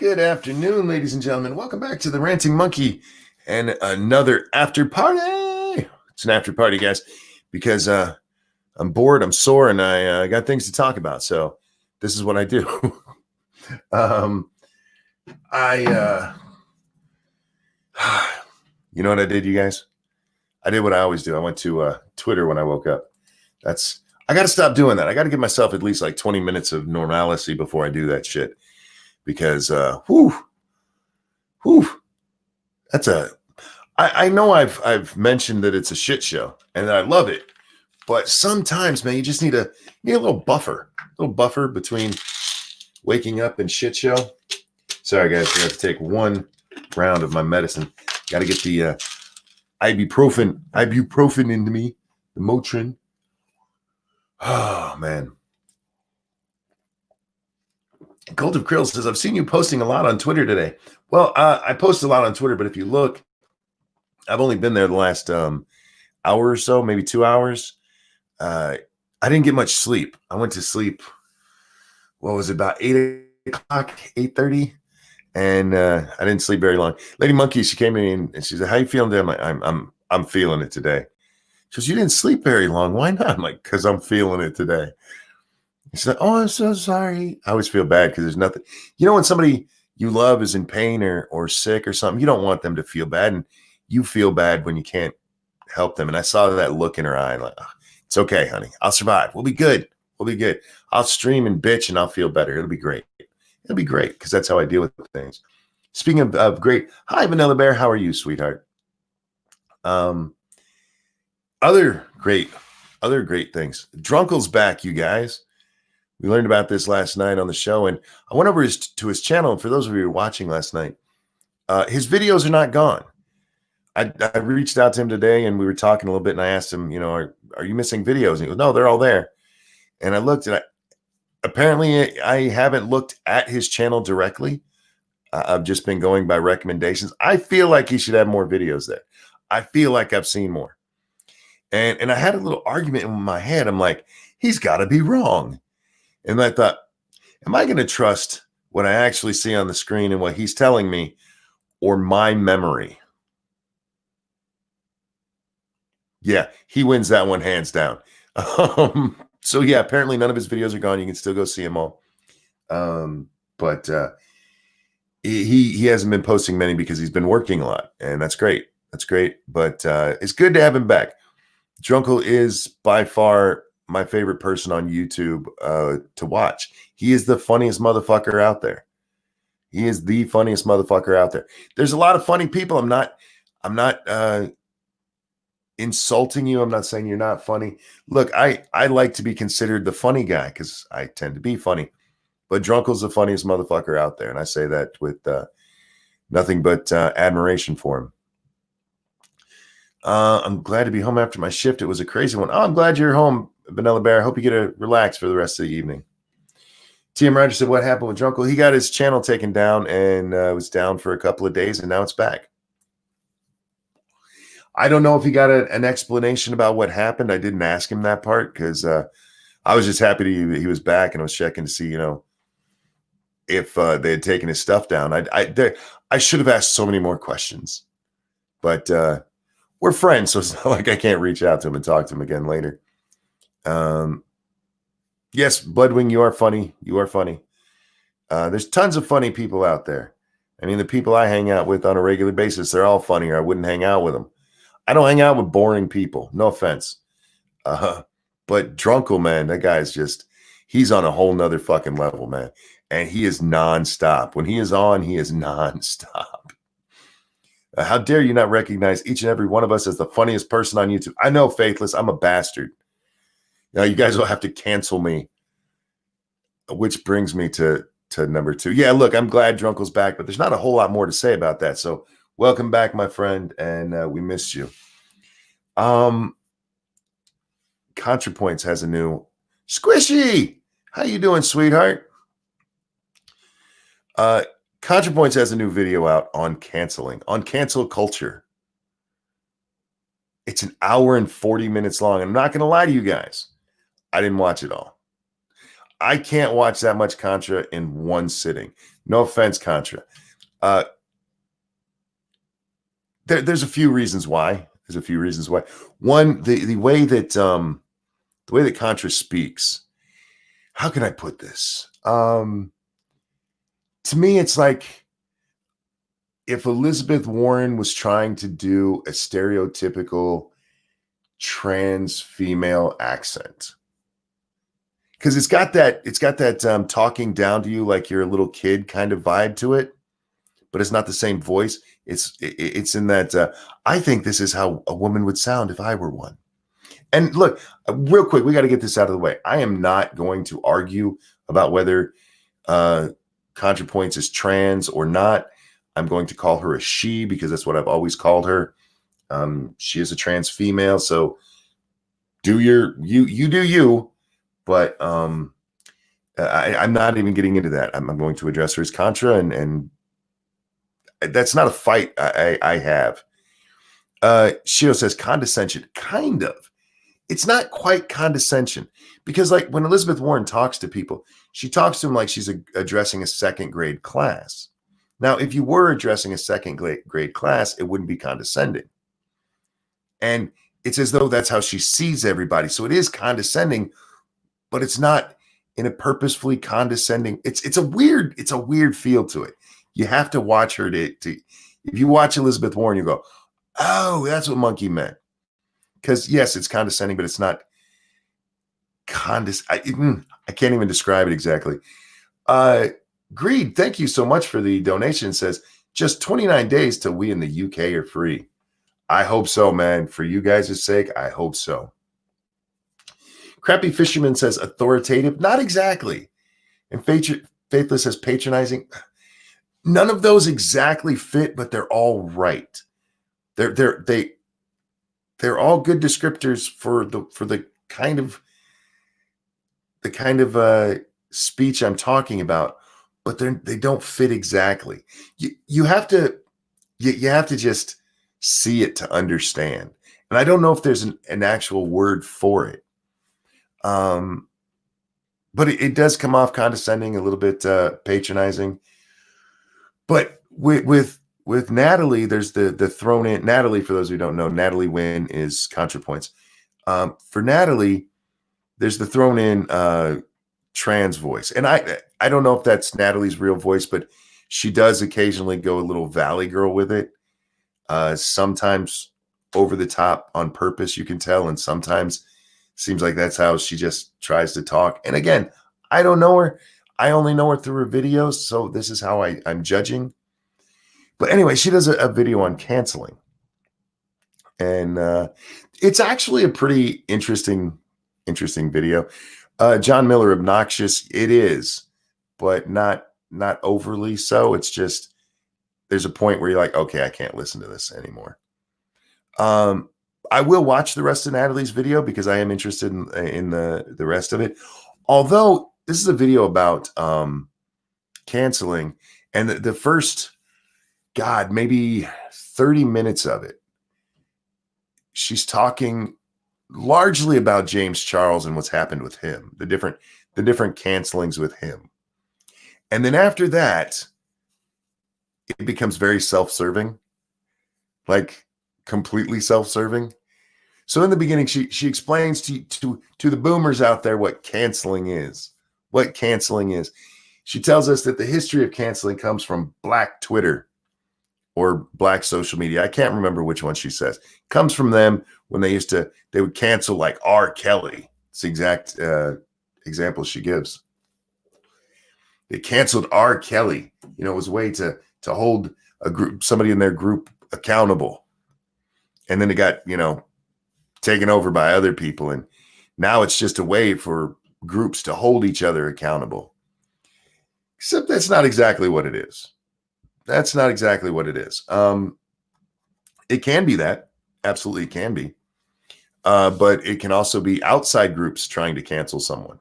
Good afternoon, ladies and gentlemen. Welcome back to the Ranting Monkey and another after party. It's an after party, guys, because I'm bored, I'm sore, and I got things to talk about. So this is what I do. I you know what I did, you guys? I did what I always do. I went to Twitter when I woke up. I got to stop doing that. I got to give myself at least like 20 minutes of normalcy before I do that shit. Because that's I know I've mentioned that it's a shit show and that I love it, but sometimes, man, you just need a little buffer between waking up and shit show. Sorry, guys, I have to take one round of my medicine. Got to get the ibuprofen into me, the Motrin. Oh man. Cult of Krill says, I've seen you posting a lot on Twitter today. Well, I post a lot on Twitter, but if you look, I've only been there the last hour or so, maybe 2 hours. I didn't get much sleep. I went to sleep, what was it, about 8 o'clock, 8:30? And I didn't sleep very long. Lady Monkey, she came in and she said, how you feeling today? I'm like, I'm feeling it today. She goes, you didn't sleep very long. Why not? I'm like, because I'm feeling it today. She's like, oh, I'm so sorry. I always feel bad because there's nothing. You know, when somebody you love is in pain or sick or something, you don't want them to feel bad. And you feel bad when you can't help them. And I saw that look in her eye. Like, oh, it's okay, honey. I'll survive. We'll be good. We'll be good. I'll stream and bitch and I'll feel better. It'll be great. It'll be great because that's how I deal with things. Speaking of great, hi, Vanilla Bear. How are you, sweetheart? Other great things. Drunkel's back, you guys. We learned about this last night on the show, and I went over to his channel. And for those of you who were watching last night, his videos are not gone. I reached out to him today, and we were talking a little bit, and I asked him, are you missing videos? And he goes, no, they're all there. And I looked, and apparently I haven't looked at his channel directly. I've just been going by recommendations. I feel like he should have more videos there. I feel like I've seen more. And I had a little argument in my head. I'm like, he's got to be wrong. And I thought, am I going to trust what I actually see on the screen and what he's telling me, or my memory? Yeah, he wins that one hands down. So yeah, apparently none of his videos are gone. You can still go see them all. But he hasn't been posting many because he's been working a lot, and that's great. That's great. But it's good to have him back. Drunkle is by far my favorite person on YouTube to watch. He is the funniest motherfucker out there. He is the funniest motherfucker out there. There's a lot of funny people. I'm not insulting you. I'm not saying you're not funny. Look, I like to be considered the funny guy because I tend to be funny. But Drunkle's the funniest motherfucker out there, and I say that with nothing but admiration for him. I'm glad to be home after my shift. It was a crazy one. Oh, I'm glad you're home, Vanilla Bear. I hope you get to relax for the rest of the evening. TM Roger said, what happened with Drunkle? He got his channel taken down and was down for a couple of days, and now it's back. I don't know if he got an explanation about what happened. I didn't ask him that part because I was just happy he was back, and I was checking to see, if they had taken his stuff down. I should have asked so many more questions, but we're friends, so it's not like I can't reach out to him and talk to him again later. Yes, Budwing, you are funny. You are funny. There's tons of funny people out there. I mean, the people I hang out with on a regular basis, they're all funny, or I wouldn't hang out with them. I don't hang out with boring people. No offense. But Drunkle, man, that guy's he's on a whole nother fucking level, man. And he is nonstop. When he is on, he is nonstop. How dare you not recognize each and every one of us as the funniest person on YouTube? I know, Faithless, I'm a bastard. Now you guys will have to cancel me. Which brings me to number 2. Yeah, look, I'm glad Drunkle's back, but there's not a whole lot more to say about that. So welcome back, my friend, and we missed you. Contrapoints has a new Squishy. How you doing, sweetheart? Contrapoints has a new video out on cancel culture. It's an hour and 40 minutes long. I'm not going to lie to you guys. I didn't watch it all. I can't watch that much Contra in one sitting. No offense, Contra. There's a few reasons why. There's a few reasons why. One, the way that Contra speaks. How can I put this? To me, it's like if Elizabeth Warren was trying to do a stereotypical trans female accent, because it's got that talking down to you like you're a little kid kind of vibe to it, but it's not the same voice. It's in that I think this is how a woman would sound if I were one. And look, real quick, we got to get this out of the way. I am not going to argue about whether Contrapoints is trans or not. I'm going to call her a she because that's what I've always called her. She is a trans female, so do you do you. But I'm not even getting into that. I'm going to address her as Contra, and that's not a fight I have. Shio says condescension, kind of. It's not quite condescension because, like, when Elizabeth Warren talks to people, she talks to them like she's addressing a second grade class. Now, if you were addressing a second grade class, it wouldn't be condescending. And it's as though that's how she sees everybody. So it is condescending, but it's not in a purposefully condescending. It's a weird feel to it. You have to watch her to if you watch Elizabeth Warren, you go, oh, that's what Monkey meant. Because yes, it's condescending, but it's not I can't even describe it exactly. Greed, thank you so much for the donation. It says just 29 days till we in the UK are free. I hope so, man. For you guys' sake, I hope so. Crappy Fisherman says authoritative. Not exactly. And Faithless says patronizing. None of those exactly fit, but they're all right. They're all good descriptors for the kind of speech I'm talking about, but they don't fit exactly. You have to just see it to understand. And I don't know if there's an actual word for it. But it does come off condescending, a little bit patronizing. But with Natalie, there's the thrown in. Natalie, for those who don't know, Natalie Wynn is Contrapoints. For Natalie, there's the thrown in trans voice. And I don't know if that's Natalie's real voice, but she does occasionally go a little Valley Girl with it. Sometimes over the top on purpose, you can tell. And sometimes seems like that's how she just tries to talk. And again, I don't know her. I only know her through her videos. So this is how I'm judging. But anyway, she does a video on canceling. And it's actually a pretty interesting video. John Miller, obnoxious. It is, but not overly so. It's just, there's a point where you're like, okay, I can't listen to this anymore. I will watch the rest of Natalie's video because I am interested in the rest of it. Although this is a video about canceling, and the first, maybe 30 minutes of it, she's talking largely about James Charles and what's happened with him, the different cancelings with him. And then after that, it becomes very self-serving, like completely self-serving. So in the beginning, she explains to the boomers out there what canceling is. What canceling is. She tells us that the history of canceling comes from Black Twitter or Black social media. I can't remember which one she says. Comes from them when they would cancel like R. Kelly. It's the exact example she gives. They canceled R. Kelly. It was a way to hold somebody in their group accountable. And then it got, taken over by other people. And now it's just a way for groups to hold each other accountable. Except that's not exactly what it is. That's not exactly what it is. It can be that. Absolutely can be. But it can also be outside groups trying to cancel someone.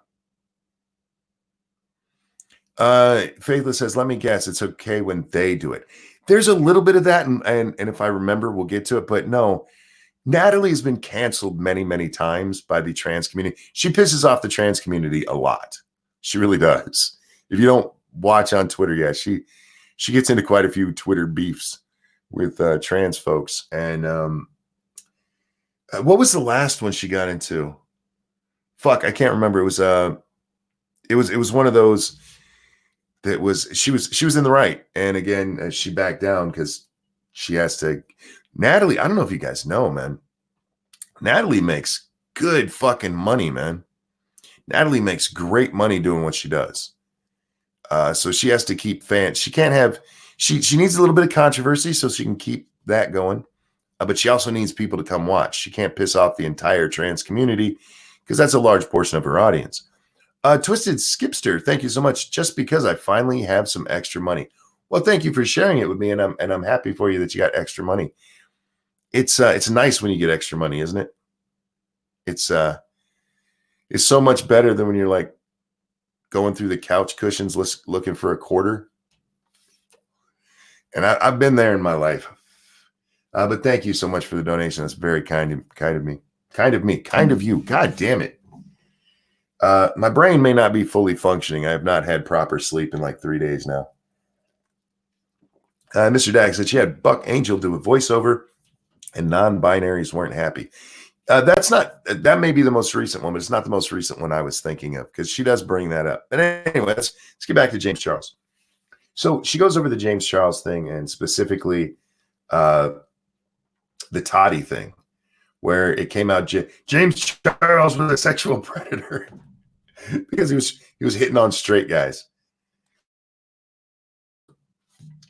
Faithless says, let me guess, it's okay when they do it. There's a little bit of that, and if I remember, we'll get to it. But no, Natalie's been canceled many, many times by the trans community. She pisses off the trans community a lot. She really does. If you don't watch on Twitter. Yeah, she gets into quite a few Twitter beefs with trans folks. And what was the last one she got into? Fuck, I can't remember. It was one of those that was she was in the right, and again she backed down because she has to. Natalie, I don't know if you guys know, man. Natalie makes good fucking money, man. Natalie makes great money doing what she does. So she has to keep fans. She can't have. She needs a little bit of controversy so she can keep that going. But she also needs people to come watch. She can't piss off the entire trans community because that's a large portion of her audience. Twisted Skipster, thank you so much. Just because I finally have some extra money. Well, thank you for sharing it with me, and I'm happy for you that you got extra money. It's nice when you get extra money, isn't it? It's so much better than when you're like going through the couch cushions looking for a quarter. And I've been there in my life. But thank you so much for the donation. That's very kind of me. Kind of you. God damn it. My brain may not be fully functioning. I have not had proper sleep in like 3 days now. Mr. Dax said she had Buck Angel do a voiceover and non-binaries weren't happy. That may be the most recent one, but it's not the most recent one I was thinking of because she does bring that up. But anyway, let's get back to James Charles. So she goes over the James Charles thing and specifically the Toddy thing, where it came out James Charles was a sexual predator because he was hitting on straight guys.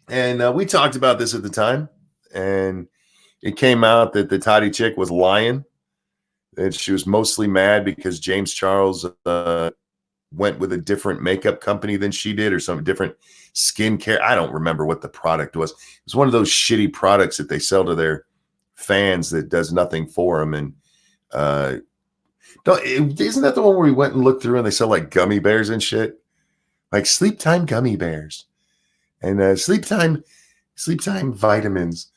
And we talked about this at the time, and it came out that the Toddy chick was lying. And she was mostly mad because James Charles went with a different makeup company than she did, or some different skincare. I don't remember what the product was. It was one of those shitty products that they sell to their fans that does nothing for them. And isn't that the one where we went and looked through and they sell like gummy bears and shit, like sleep time gummy bears and sleep time vitamins?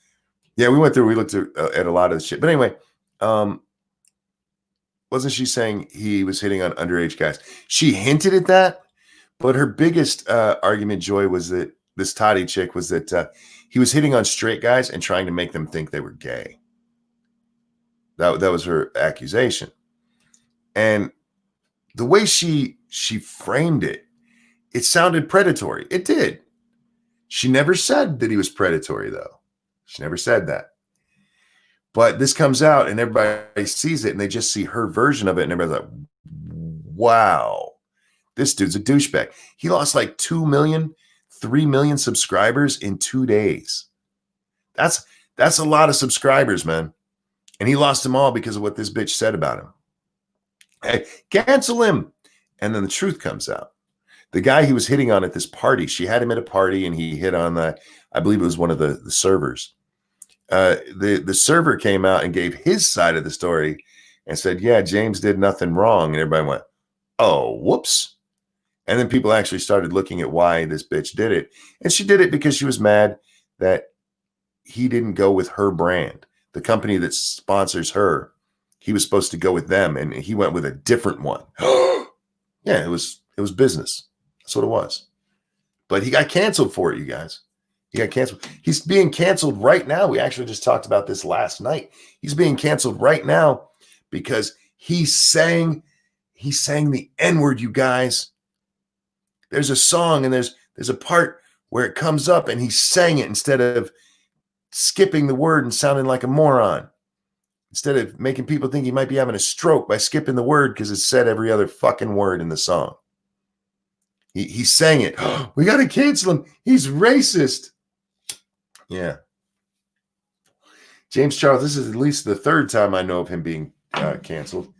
Yeah, we went through. We looked at a lot of the shit. But anyway, wasn't she saying he was hitting on underage guys? She hinted at that, but her biggest argument, Joy, was that this Toddy chick was that he was hitting on straight guys and trying to make them think they were gay. That was her accusation. And the way she framed it, it sounded predatory. It did. She never said that he was predatory, though. She never said that. But this comes out and everybody sees it and they just see her version of it. And everybody's like, wow, this dude's a douchebag. He lost like 2 million, 3 million subscribers in 2 days. That's a lot of subscribers, man. And he lost them all because of what this bitch said about him. Hey, cancel him. And then the truth comes out. The guy he was hitting on at this party, she had him at a party and he hit on I believe it was one of the servers. The server came out and gave his side of the story and said, yeah, James did nothing wrong. And everybody went, oh, whoops. And then people actually started looking at why this bitch did it. And she did it because she was mad that he didn't go with her brand, the company that sponsors her. He was supposed to go with them and he went with a different one. Yeah, it was business. That's what it was. But he got canceled for it, you guys. He got canceled. He's being canceled right now. We actually just talked about this last night. He's being canceled right now because he sang the N-word, you guys. There's a song and there's a part where it comes up and he sang it instead of skipping the word and sounding like a moron. Instead of making people think he might be having a stroke by skipping the word because it said every other fucking word in the song. He sang it. We got to cancel him. He's racist. Yeah. James Charles, this is at least the third time I know of him being canceled.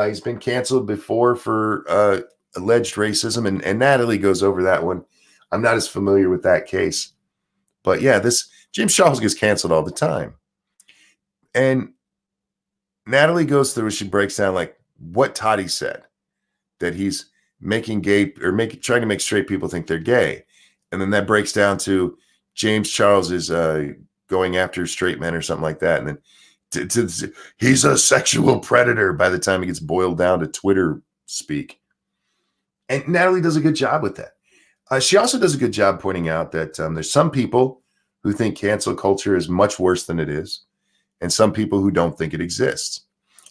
He's been canceled before for alleged racism, and Natalie goes over that one. I'm not as familiar with that case. But yeah, this James Charles gets canceled all the time. And Natalie goes through, she breaks down like what Toddy said, that he's making gay or trying to make straight people think they're gay. And then that breaks down to James Charles is going after straight men or something like that. And then he's a sexual predator by the time he gets boiled down to Twitter speak. And Natalie does a good job with that. She also does a good job pointing out that there's some people who think cancel culture is much worse than it is, and some people who don't think it exists.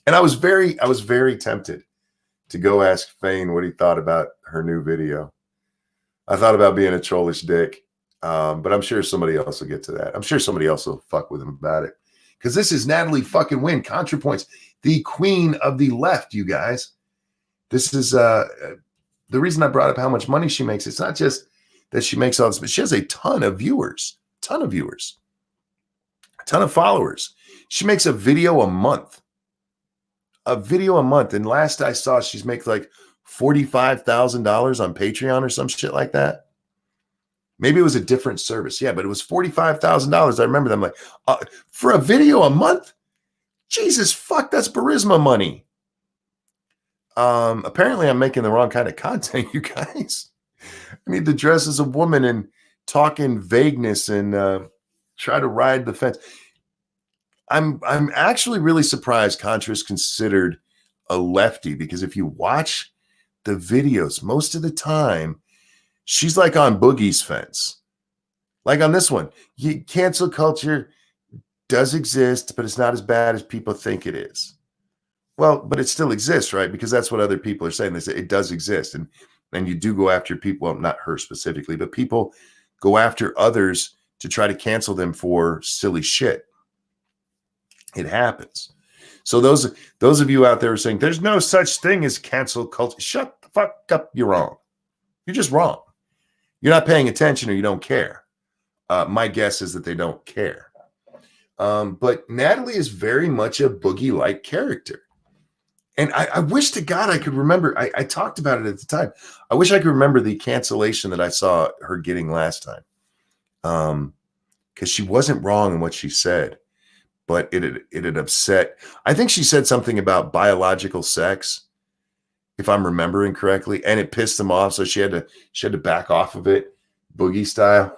And I was very tempted to go ask Fane what he thought about her new video. I thought about being a trollish dick, but I'm sure somebody else will get to that. I'm sure somebody else will fuck with him about it. Because this is Natalie fucking Wynn, Contrapoints, the queen of the left, you guys. This is the reason I brought up how much money she makes. It's not just that she makes all this, but she has a ton of viewers, a ton of followers. She makes a video a month. And last I saw, she's making like $45,000 on Patreon or some shit like that. Maybe it was a different service. Yeah, but it was $45,000. I remember them like, for a video a month? Jesus fuck, that's Burisma money. Apparently I'm making the wrong kind of content, you guys. I need to dress as a woman and talk in vagueness and try to ride the fence. I'm actually really surprised Contra is considered a lefty, because if you watch the videos, most of the time she's like on Boogie's fence. Like on this one, cancel culture does exist, but it's not as bad as people think it is. Well, but it still exists, right? Because that's what other people are saying. They say it does exist. And you do go after people, well, not her specifically, but people go after others to try to cancel them for silly shit. It happens. So those of you out there are saying there's no such thing as cancel culture, shut the fuck up. You're wrong. You're just wrong. You're not paying attention, or you don't care. My guess is that they don't care. But Natalie is very much a Boogie-like character. And I wish to God I could remember. I talked about it at the time. I wish I could remember the cancellation that I saw her getting last time. Because she wasn't wrong in what she said, but it had upset. I think she said something about biological sex, if I'm remembering correctly, and it pissed them off. So she had to back off of it, Boogie style.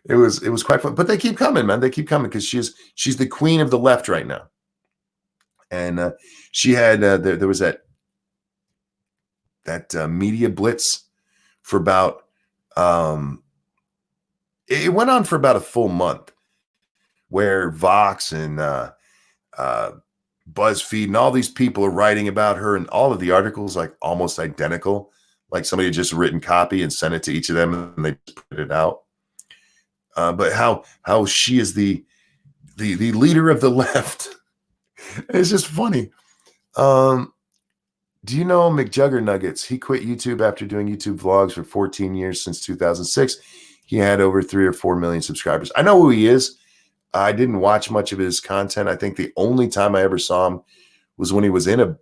It was quite fun. But they keep coming, man. They keep coming because she's the queen of the left right now. And she had there was that media blitz for about it went on for about a full month, where Vox and BuzzFeed and all these people are writing about her, and all of the articles like almost identical, like somebody had just written copy and sent it to each of them and they put it out. But how she is the leader of the left. It's just funny. Do you know McJuggernuggets? He quit YouTube after doing YouTube vlogs for 14 years since 2006. He had over 3 or 4 million subscribers. I know who he is. I didn't watch much of his content. I think the only time I ever saw him was when he was in a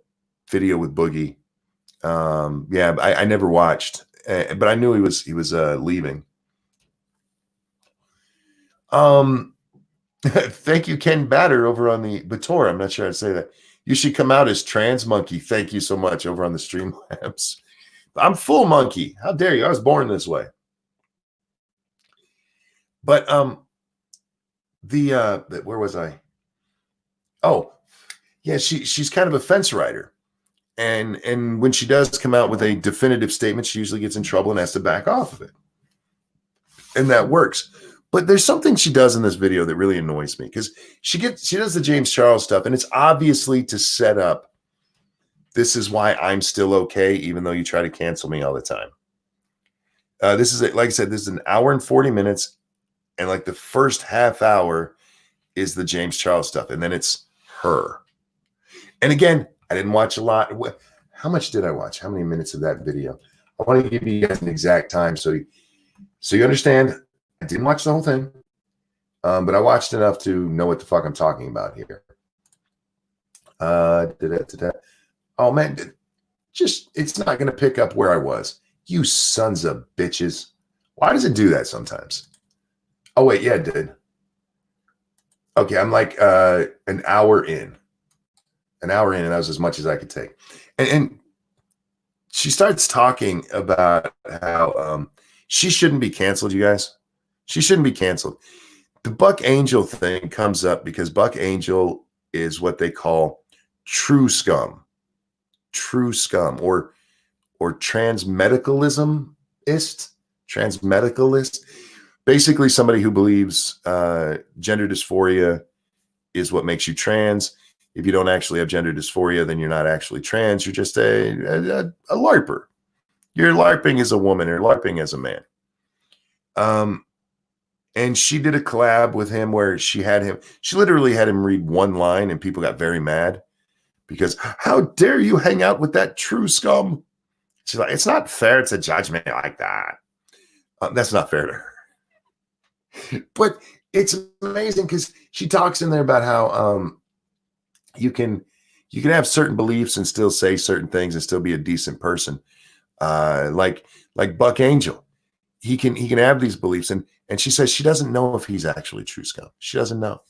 video with Boogie. Yeah, I never watched, but I knew he was leaving. Thank you, Ken Batter, over on the Bator. I'm not sure how to say that. You should come out as trans monkey. Thank you so much, over on the Streamlabs. I'm full monkey. How dare you? I was born this way. But where was I? Oh, yeah, she's kind of a fence rider. And when she does come out with a definitive statement, she usually gets in trouble and has to back off of it. And that works. But there's something she does in this video that really annoys me, because she does the James Charles stuff, and it's obviously to set up, this is why I'm still okay, even though you try to cancel me all the time. This is, like I said, this is an hour and 40 minutes, and like the first half hour is the James Charles stuff, and then it's her. And again, I didn't watch a lot. How much did I watch? How many minutes of that video? I want to give you guys an exact time so you understand. I didn't watch the whole thing, but I watched enough to know what the fuck I'm talking about here. Oh, man, it's not going to pick up where I was. You sons of bitches. Why does it do that sometimes? Oh, wait, yeah, it did. Okay, I'm like an hour in, and that was as much as I could take. And she starts talking about how she shouldn't be canceled, you guys. She shouldn't be canceled. The Buck Angel thing comes up because Buck Angel is what they call true scum, or transmedicalismist. Transmedicalist, basically somebody who believes gender dysphoria is what makes you trans. If you don't actually have gender dysphoria, then you're not actually trans. You're just a LARPer. You're LARPing as a woman or LARPing as a man. And she did a collab with him where she literally had him read one line and people got very mad because how dare you hang out with that true scum? She's like, it's not fair to judge me like that. That's not fair to her. But it's amazing because she talks in there about how you can have certain beliefs and still say certain things and still be a decent person. Like Buck Angel. He can have these beliefs and she says she doesn't know if he's actually true scum. She doesn't know.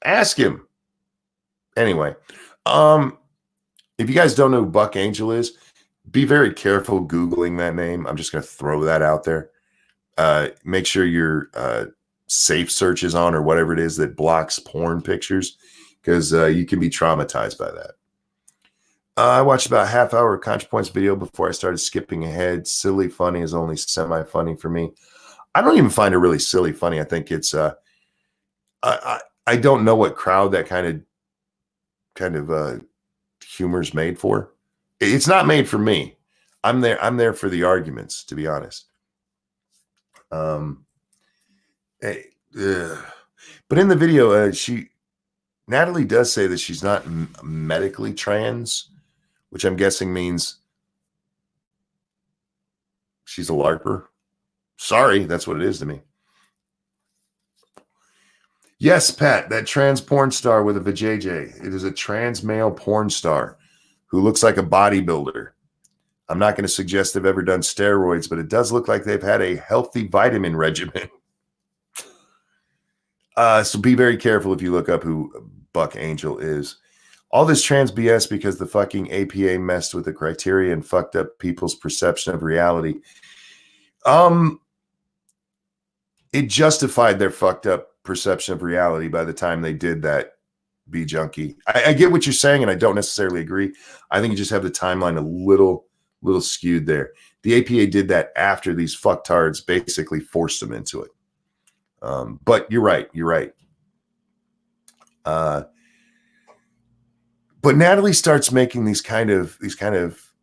Ask him. Anyway, if you guys don't know who Buck Angel is, be very careful Googling that name. I'm just going to throw that out there. Make sure your safe search is on or whatever it is that blocks porn pictures because you can be traumatized by that. I watched about a half hour of Contrapoints video before I started skipping ahead. Silly funny is only semi-funny for me. I don't even find it really silly funny. I think it's I don't know what crowd that kind of humor is made for. It's not made for me. I'm there for the arguments, to be honest. But in the video, Natalie does say that she's not medically trans, which I'm guessing means she's a LARPer. Sorry, that's what it is to me. Yes, Pat, that trans porn star with a vajayjay. It is a trans male porn star who looks like a bodybuilder. I'm not going to suggest they've ever done steroids, but it does look like they've had a healthy vitamin regimen. So be very careful if you look up who Buck Angel is. All this trans BS because the fucking APA messed with the criteria and fucked up people's perception of reality. It justified their fucked up perception of reality by the time they did that. Be junkie. I get what you're saying, and I don't necessarily agree. I think you just have the timeline a little skewed there. The APA did that after these fucktards basically forced them into it. But you're right. But Natalie starts making these kind of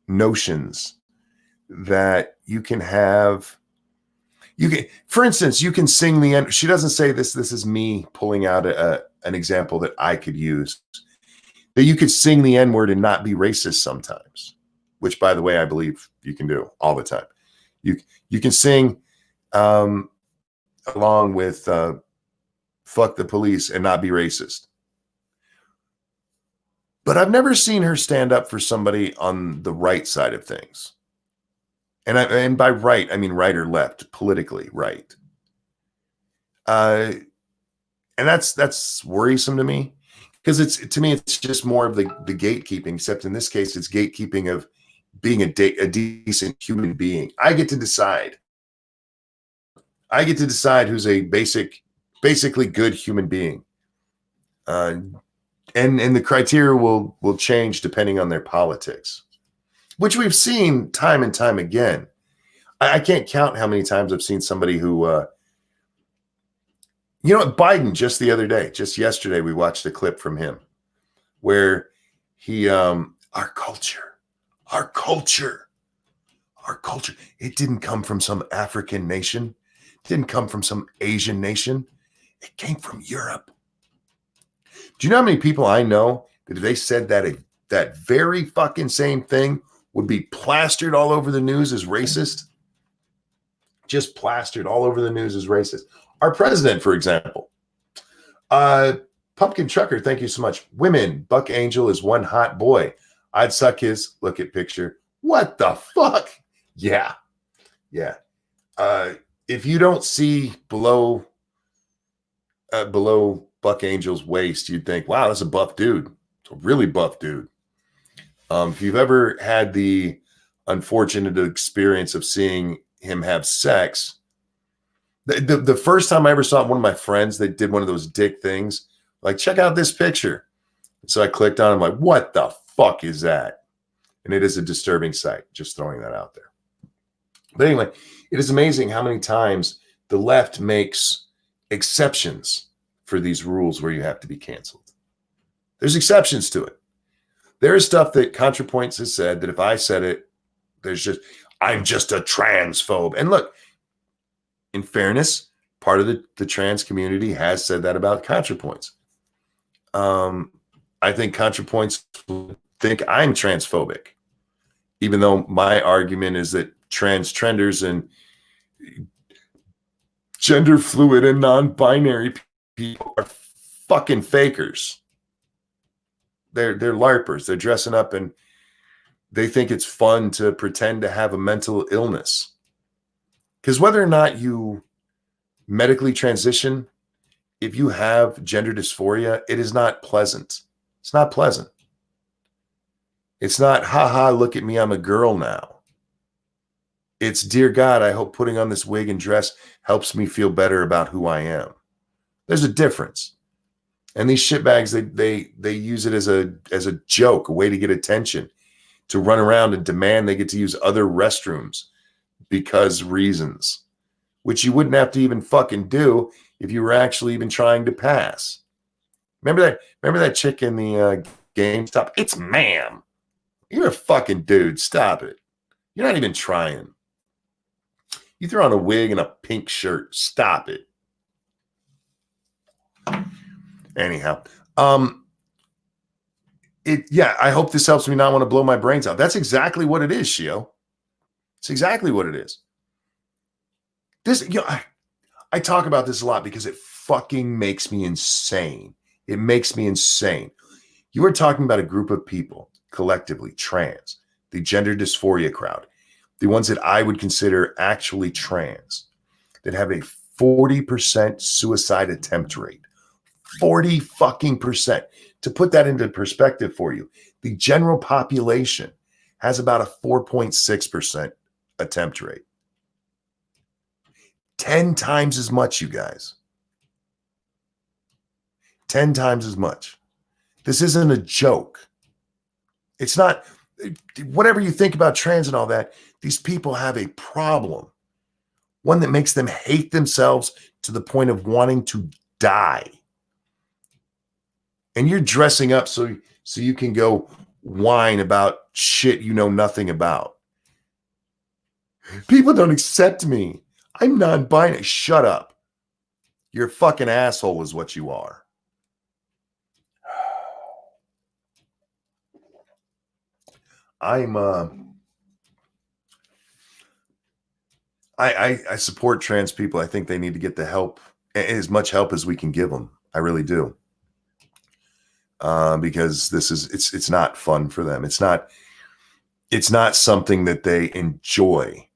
notions that you can have. For instance, you can sing the end. She doesn't say this. This is me pulling out an example that I could use. That you could sing the N-word and not be racist sometimes, which, by the way, I believe you can do all the time. You can sing along with "fuck the police" and not be racist. But I've never seen her stand up for somebody on the right side of things. And by right, I mean right or left, politically right. And that's worrisome to me because to me it's just more of the gatekeeping, except in this case it's gatekeeping of being a decent human being. I get to decide who's a basically good human being. And the criteria will change depending on their politics, which we've seen time and time again. I can't count how many times I've seen somebody who, Biden just the other day, just yesterday, we watched a clip from him where he, our culture, it didn't come from some African nation. It didn't come from some Asian nation. It came from Europe. Do you know how many people I know that if they said that very fucking same thing would be plastered all over the news as racist? Just plastered all over the news as racist. Our president, for example. Pumpkin Trucker, thank you so much. Women, Buck Angel is one hot boy. I'd suck his, look at picture. What the fuck? Yeah. If you don't see below Buck Angel's waist, you'd think, wow, that's a buff dude. It's a really buff dude. If you've ever had the unfortunate experience of seeing him have sex, the first time I ever saw one of my friends that did one of those dick things, like, check out this picture. So I clicked on it. I'm like, what the fuck is that? And it is a disturbing sight. Just throwing that out there. But anyway, it is amazing how many times the left makes exceptions for these rules where you have to be canceled. There's exceptions to it. There is stuff that Contrapoints has said that if I said it, I'm just a transphobe. And look, in fairness, part of the trans community has said that about Contrapoints. I think Contrapoints think I'm transphobic, even though my argument is that trenders and gender fluid and non-binary people are fucking fakers. They're LARPers. They're dressing up and they think it's fun to pretend to have a mental illness. Because whether or not you medically transition, if you have gender dysphoria, it is not pleasant. It's not pleasant. It's not, haha, look at me, I'm a girl now. It's, dear God, I hope putting on this wig and dress helps me feel better about who I am. There's a difference. And these shitbags, they use it as a joke, a way to get attention, to run around and demand they get to use other restrooms because reasons, which you wouldn't have to even fucking do if you were actually even trying to pass. Remember that chick in the GameStop? It's ma'am. You're a fucking dude. Stop it. You're not even trying. You throw on a wig and a pink shirt. Stop it. Anyhow, I hope this helps me not want to blow my brains out. That's exactly what it is, Shio. It's exactly what it is. This, I talk about this a lot because it fucking makes me insane. It makes me insane. You are talking about a group of people, collectively, trans, the gender dysphoria crowd, the ones that I would consider actually trans, that have a 40% suicide attempt rate. 40 fucking percent. To put that into perspective for you, the general population has about a 4.6% attempt rate. 10 times as much, you guys. 10 times as much. This isn't a joke. It's not, whatever you think about trans and all that, these people have a problem. One that makes them hate themselves to the point of wanting to die. And you're dressing up so you can go whine about shit you know nothing about. People don't accept me. I'm non-binary. Shut up. You're a fucking asshole is what you are. I support trans people. I think they need to get the help, as much help as we can give them. I really do. Because it's not fun for them. It's not something that they enjoy.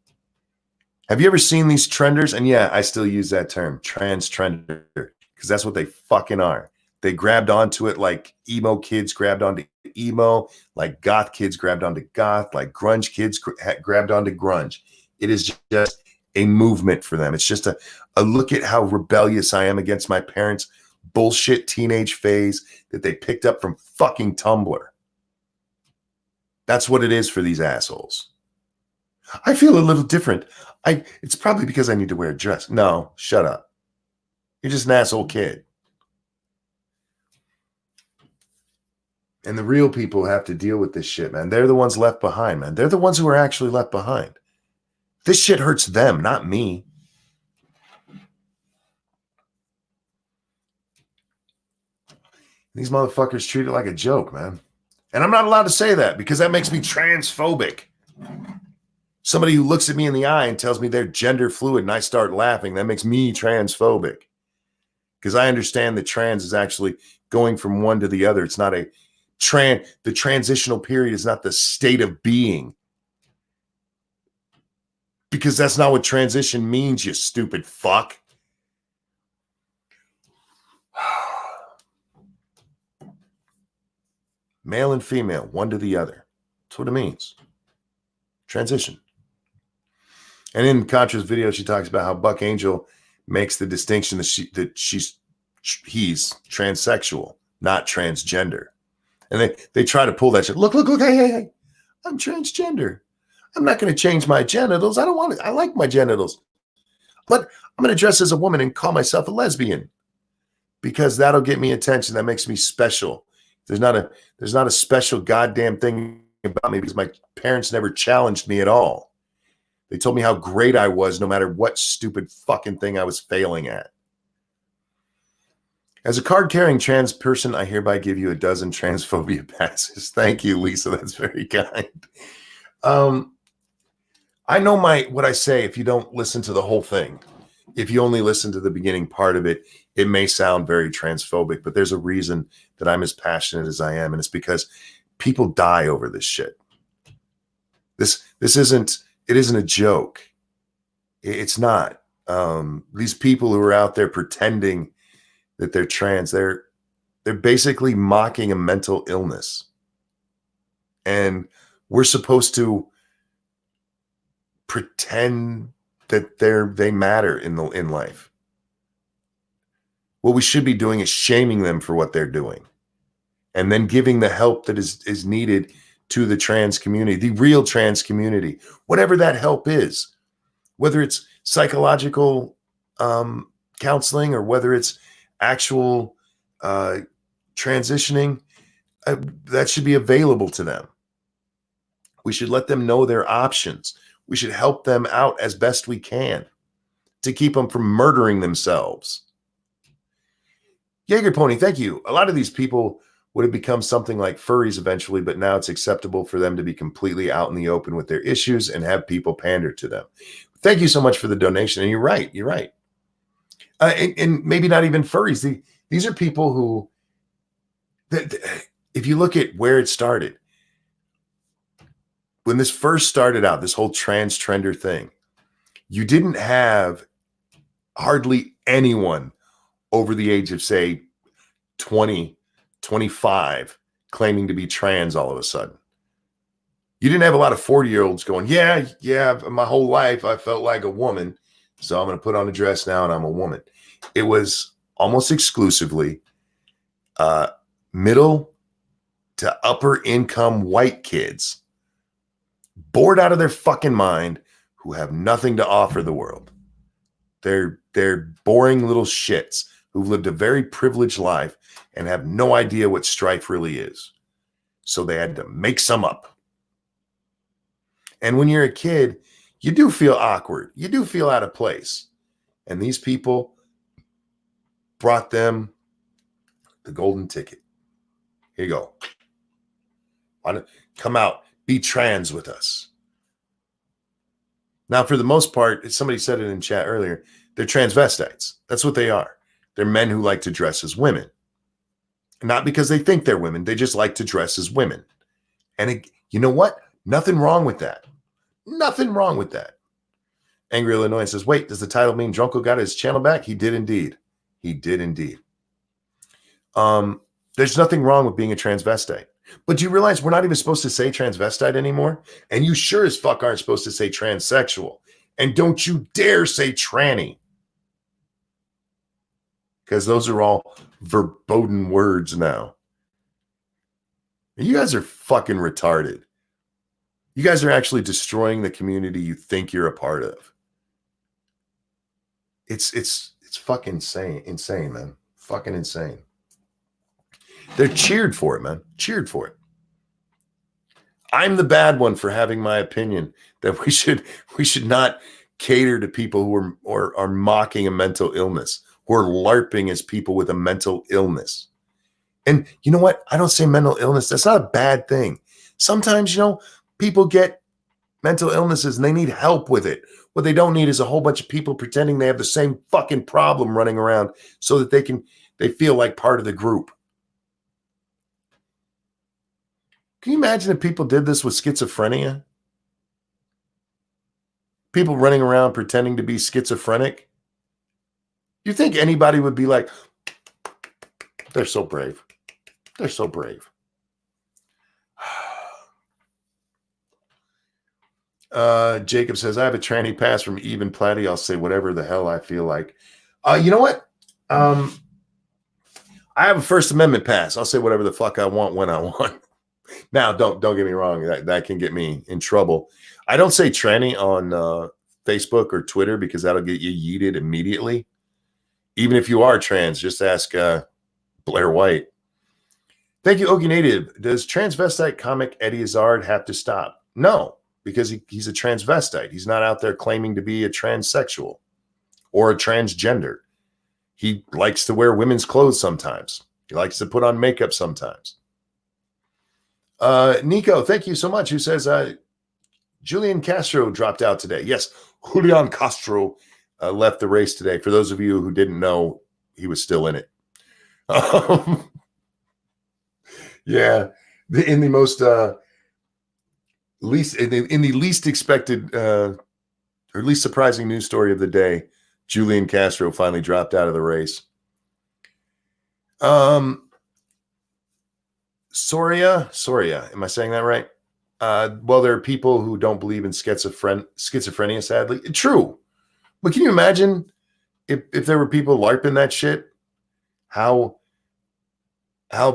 Have you ever seen these trenders? And yeah, I still use that term, trans trender, because that's what they fucking are. They grabbed onto it like emo kids grabbed onto emo, like goth kids grabbed onto goth, like grunge kids grabbed onto grunge. It is just a movement for them. It's just a look at how rebellious I am against my parents' bullshit teenage phase that they picked up from fucking Tumblr. That's what it is for these assholes. I feel a little different. It's probably because I need to wear a dress. No, shut up. You're just an asshole kid. And the real people have to deal with this shit, man. They're the ones left behind, man. They're the ones who are actually left behind. This shit hurts them, not me. These motherfuckers treat it like a joke, man. And I'm not allowed to say that because that makes me transphobic. Somebody who looks at me in the eye and tells me they're gender fluid and I start laughing, that makes me transphobic. Because I understand that trans is actually going from one to the other. It's not the transitional period is not the state of being. Because that's not what transition means, you stupid fuck. Male and female, one to the other. That's what it means. Transition. And in Contra's video, she talks about how Buck Angel makes the distinction that he's transsexual, not transgender. And they try to pull that shit. Look, hey, I'm transgender. I'm not going to change my genitals. I don't want it. I like my genitals. But I'm going to dress as a woman and call myself a lesbian because that'll get me attention. That makes me special. There's not a special goddamn thing about me because my parents never challenged me at all. They told me how great I was no matter what stupid fucking thing I was failing at. As a card-carrying trans person, I hereby give you a dozen transphobia passes. Thank you, Lisa. That's very kind. I know what I say if you don't listen to the whole thing. If you only listen to the beginning part of it, it may sound very transphobic, but there's a reason that I'm as passionate as I am, and it's because people die over this shit. This isn't a joke. It's not. These people who are out there pretending that they're trans, they're basically mocking a mental illness. And we're supposed to pretend that they matter in life. What we should be doing is shaming them for what they're doing and then giving the help that is needed to the trans community, the real trans community, whatever that help is, whether it's psychological counseling or whether it's actual transitioning, that should be available to them. We should let them know their options. We should help them out as best we can to keep them from murdering themselves. Jaeger Pony, thank you. A lot of these people would have become something like furries eventually, but now it's acceptable for them to be completely out in the open with their issues and have people pander to them. Thank you so much for the donation. And you're right. You're right. And maybe not even furries. These are people who, if you look at where it started, when this first started out, this whole trans trender thing, you didn't have hardly anyone over the age of, say, 20, 25 claiming to be trans all of a sudden. You didn't have a lot of 40-year-olds going, yeah, my whole life I felt like a woman, so I'm going to put on a dress now and I'm a woman. It was almost exclusively middle to upper income white kids bored out of their fucking mind who have nothing to offer the world. They're boring little shits who've lived a very privileged life and have no idea what strife really is. So they had to make some up. And when you're a kid, you do feel awkward. You do feel out of place. And these people brought them the golden ticket. Here you go. Why don't come out, be trans with us. Now, for the most part, somebody said it in chat earlier, they're transvestites. That's what they are. They're men who like to dress as women. Not because they think they're women. They just like to dress as women. And you know what? Nothing wrong with that. Nothing wrong with that. Angry Illinois says, wait, does the title mean Drunken got his channel back? He did indeed. He did indeed. There's nothing wrong with being a transvestite. But do you realize we're not even supposed to say transvestite anymore? And you sure as fuck aren't supposed to say transsexual. And don't you dare say tranny. Because those are all verboten words now. You guys are fucking retarded. You guys are actually destroying the community you think you're a part of. It's fucking insane, man. Fucking insane. They're cheered for it, man. Cheered for it. I'm the bad one for having my opinion that we should not cater to people who are mocking a mental illness, who are LARPing as people with a mental illness. And you know what? I don't say mental illness. That's not a bad thing. Sometimes, people get mental illnesses and they need help with it. What they don't need is a whole bunch of people pretending they have the same fucking problem running around so that they feel like part of the group. Can you imagine if people did this with schizophrenia? People running around pretending to be schizophrenic? You think anybody would be like, they're so brave. They're so brave. Jacob says, I have a tranny pass from Even Platty. I'll say whatever the hell I feel like. You know what? I have a First Amendment pass. I'll say whatever the fuck I want when I want. Now, don't get me wrong. That can get me in trouble. I don't say tranny on Facebook or Twitter because that'll get you yeeted immediately. Even if you are trans, just ask Blair White. Thank you, Ogie Native. Does transvestite comic Eddie Izzard have to stop? No, because he's a transvestite. He's not out there claiming to be a transsexual or a transgender. He likes to wear women's clothes sometimes. He likes to put on makeup sometimes. Nico, thank you so much. Who says Julian Castro dropped out today? Yes, Julian Castro left the race today. For those of you who didn't know, he was still in it. Yeah, in the most least in the least expected or least surprising news story of the day, Julian Castro finally dropped out of the race. Soria, am I saying that right? Well, there are people who don't believe in schizophrenia, sadly. True. But can you imagine if there were people LARPing that shit, how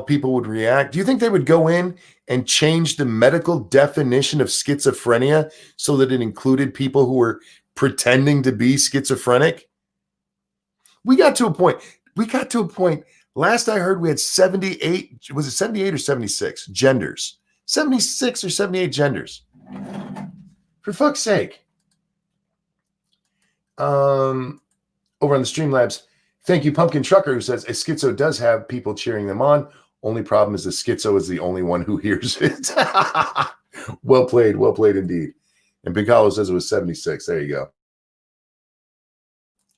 people would react? Do you think they would go in and change the medical definition of schizophrenia so that it included people who were pretending to be schizophrenic? We got to a point. Last I heard, we had 78. Was it 78 or 76 genders? 76 or 78 genders. For fuck's sake. Over on the Streamlabs, thank you, Pumpkin Trucker, who says a schizo does have people cheering them on. Only problem is the schizo is the only one who hears it. Well played indeed. And Big Hollow says it was 76. There you go.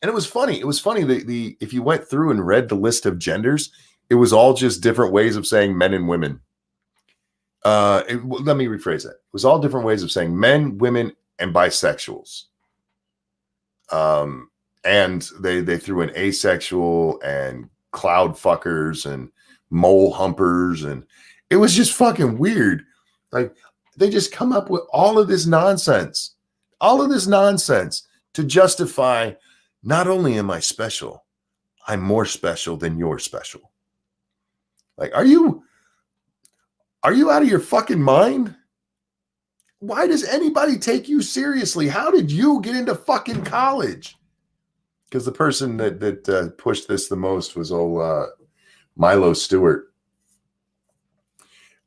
And it was funny. The if you went through and read the list of genders, it was all just different ways of saying men and women. Let me rephrase that. It was all different ways of saying men, women, and bisexuals. And they threw in asexual and cloud fuckers and mole humpers, and it was just fucking weird. Like, they just come up with all of this nonsense to justify, not only am I special, I'm more special than you're special. Like, are you out of your fucking mind? Why does anybody take you seriously? How did you get into fucking college? Because the person that pushed this the most was old Milo Stewart.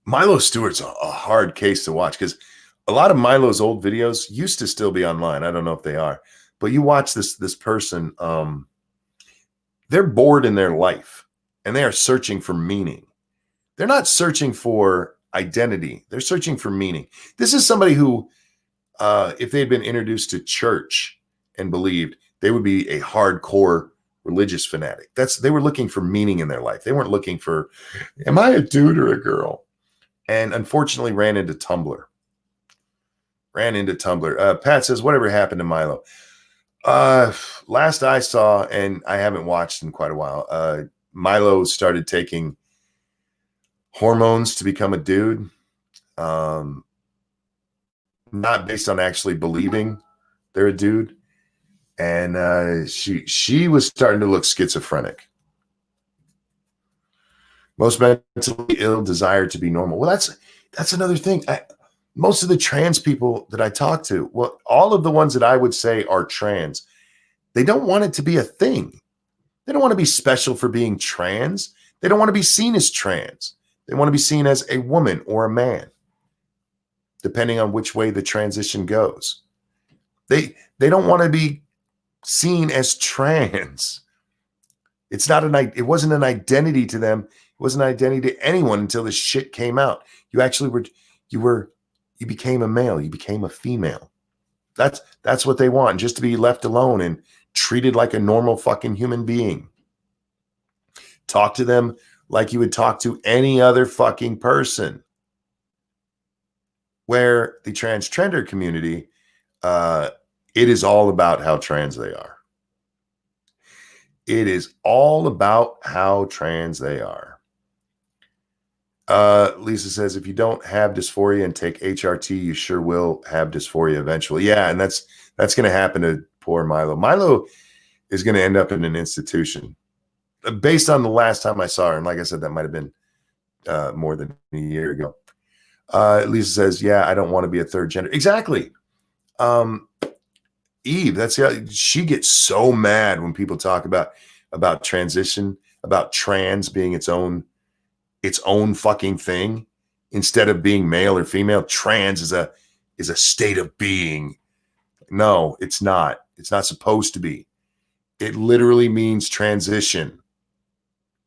Milo Stewart's a hard case to watch because a lot of Milo's old videos used to still be online. I don't know if they are, but you watch this person, they're bored in their life and they are searching for meaning. They're not searching for identity. They're searching for meaning. This is somebody who, if they had been introduced to church and believed, they would be a hardcore religious fanatic. They were looking for meaning in their life. They weren't looking for, am I a dude or a girl? And unfortunately ran into Tumblr. Pat says, whatever happened to Milo? Last I saw, and I haven't watched in quite a while, Milo started taking hormones to become a dude. Not based on actually believing they're a dude. And she was starting to look schizophrenic. Most mentally ill desire to be normal. Well, that's another thing. Most of the trans people that I talk to, well, all of the ones that I would say are trans, they don't want it to be a thing. They don't want to be special for being trans. They don't want to be seen as trans. They want to be seen as a woman or a man, depending on which way the transition goes. They don't want to be seen as trans. It wasn't an identity to them. It wasn't an identity to anyone until this shit came out. You actually you became a male. You became a female. That's what they want, just to be left alone and treated like a normal fucking human being. Talk to them like you would talk to any other fucking person. Where the transgender community, it is all about how trans they are. It is all about how trans they are. Lisa says, if you don't have dysphoria and take HRT, you sure will have dysphoria eventually. Yeah, and that's going to happen to poor Milo. Milo is going to end up in an institution. Based on the last time I saw her, and like I said, that might have been more than a year ago. Lisa says, yeah, I don't want to be a third gender. Exactly. Eve, she gets so mad when people talk about transition, about trans being its own fucking thing instead of being male or female. Trans is a state of being. No, it's not. It's not supposed to be. It literally means transition,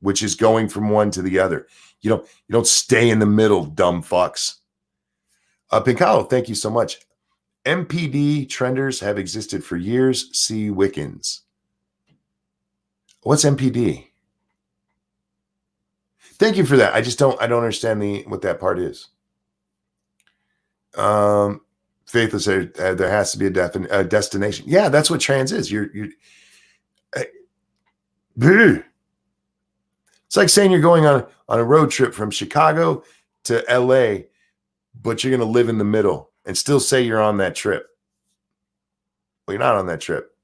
which is going from one to the other. You don't stay in the middle, dumb fucks. Pincalo, thank you so much. MPD trenders have existed for years. See Wiccans. What's MPD? Thank you for that. I don't understand what that part is. Faithless, there has to be a destination. Yeah, that's what trans is. It's like saying you're going on a road trip from Chicago to LA, but you're going to live in the middle and still say you're on that trip. Well, you're not on that trip.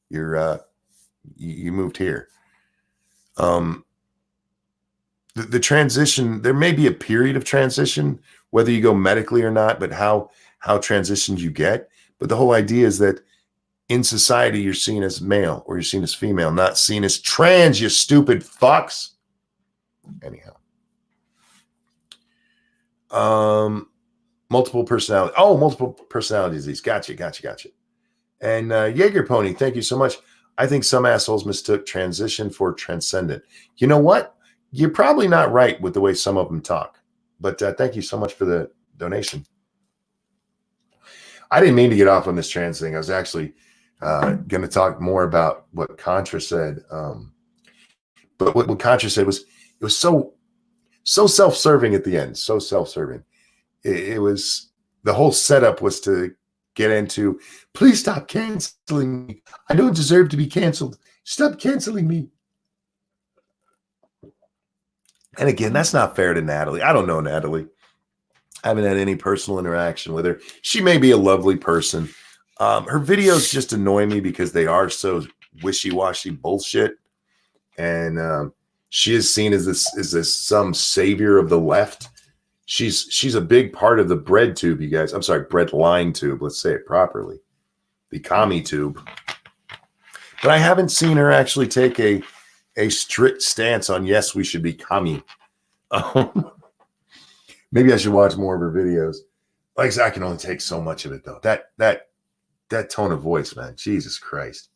You're you moved here. The transition, there may be a period of transition, whether you go medically or not, but how transitioned you get. But the whole idea is that in society, you're seen as male or you're seen as female, not seen as trans, you stupid fucks. Anyhow. Multiple personality. Oh, multiple personality disease. Gotcha. And Jaeger Pony, thank you so much. I think some assholes mistook transition for transcendent. You know what? You're probably not right with the way some of them talk. But thank you so much for the donation. I didn't mean to get off on this trans thing. I was actually going to talk more about what Contra said. But what Contra said was, it was so self-serving at the end. So self-serving. It was, the whole setup was to get into, please stop canceling me. I don't deserve to be canceled. Stop canceling me. And again, that's not fair to Natalie. I don't know Natalie. I haven't had any personal interaction with her. She may be a lovely person. Her videos just annoy me because they are so wishy-washy bullshit. And she is seen as this some savior of the left. She's a big part of the bread tube, you guys. I'm sorry, bread line tube. Let's say it properly. The commie tube. But I haven't seen her actually take a strict stance on, yes, we should be commie. Maybe I should watch more of her videos. Like I said, I can only take so much of it, though. That tone of voice, man. Jesus Christ.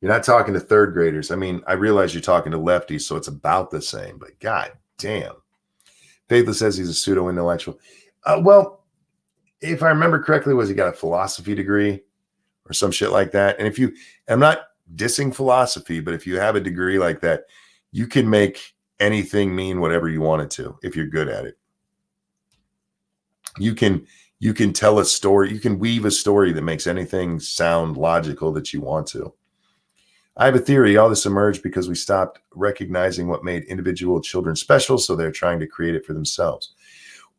You're not talking to third graders. I mean, I realize you're talking to lefties, so it's about the same. But god damn. Faithless says he's a pseudo-intellectual. Well, if I remember correctly, he got a philosophy degree or some shit like that? And I'm not dissing philosophy, but if you have a degree like that, you can make anything mean whatever you want it to if you're good at it. You can tell a story. You can weave a story that makes anything sound logical that you want to. I have a theory. All this emerged because we stopped recognizing what made individual children special, so they're trying to create it for themselves.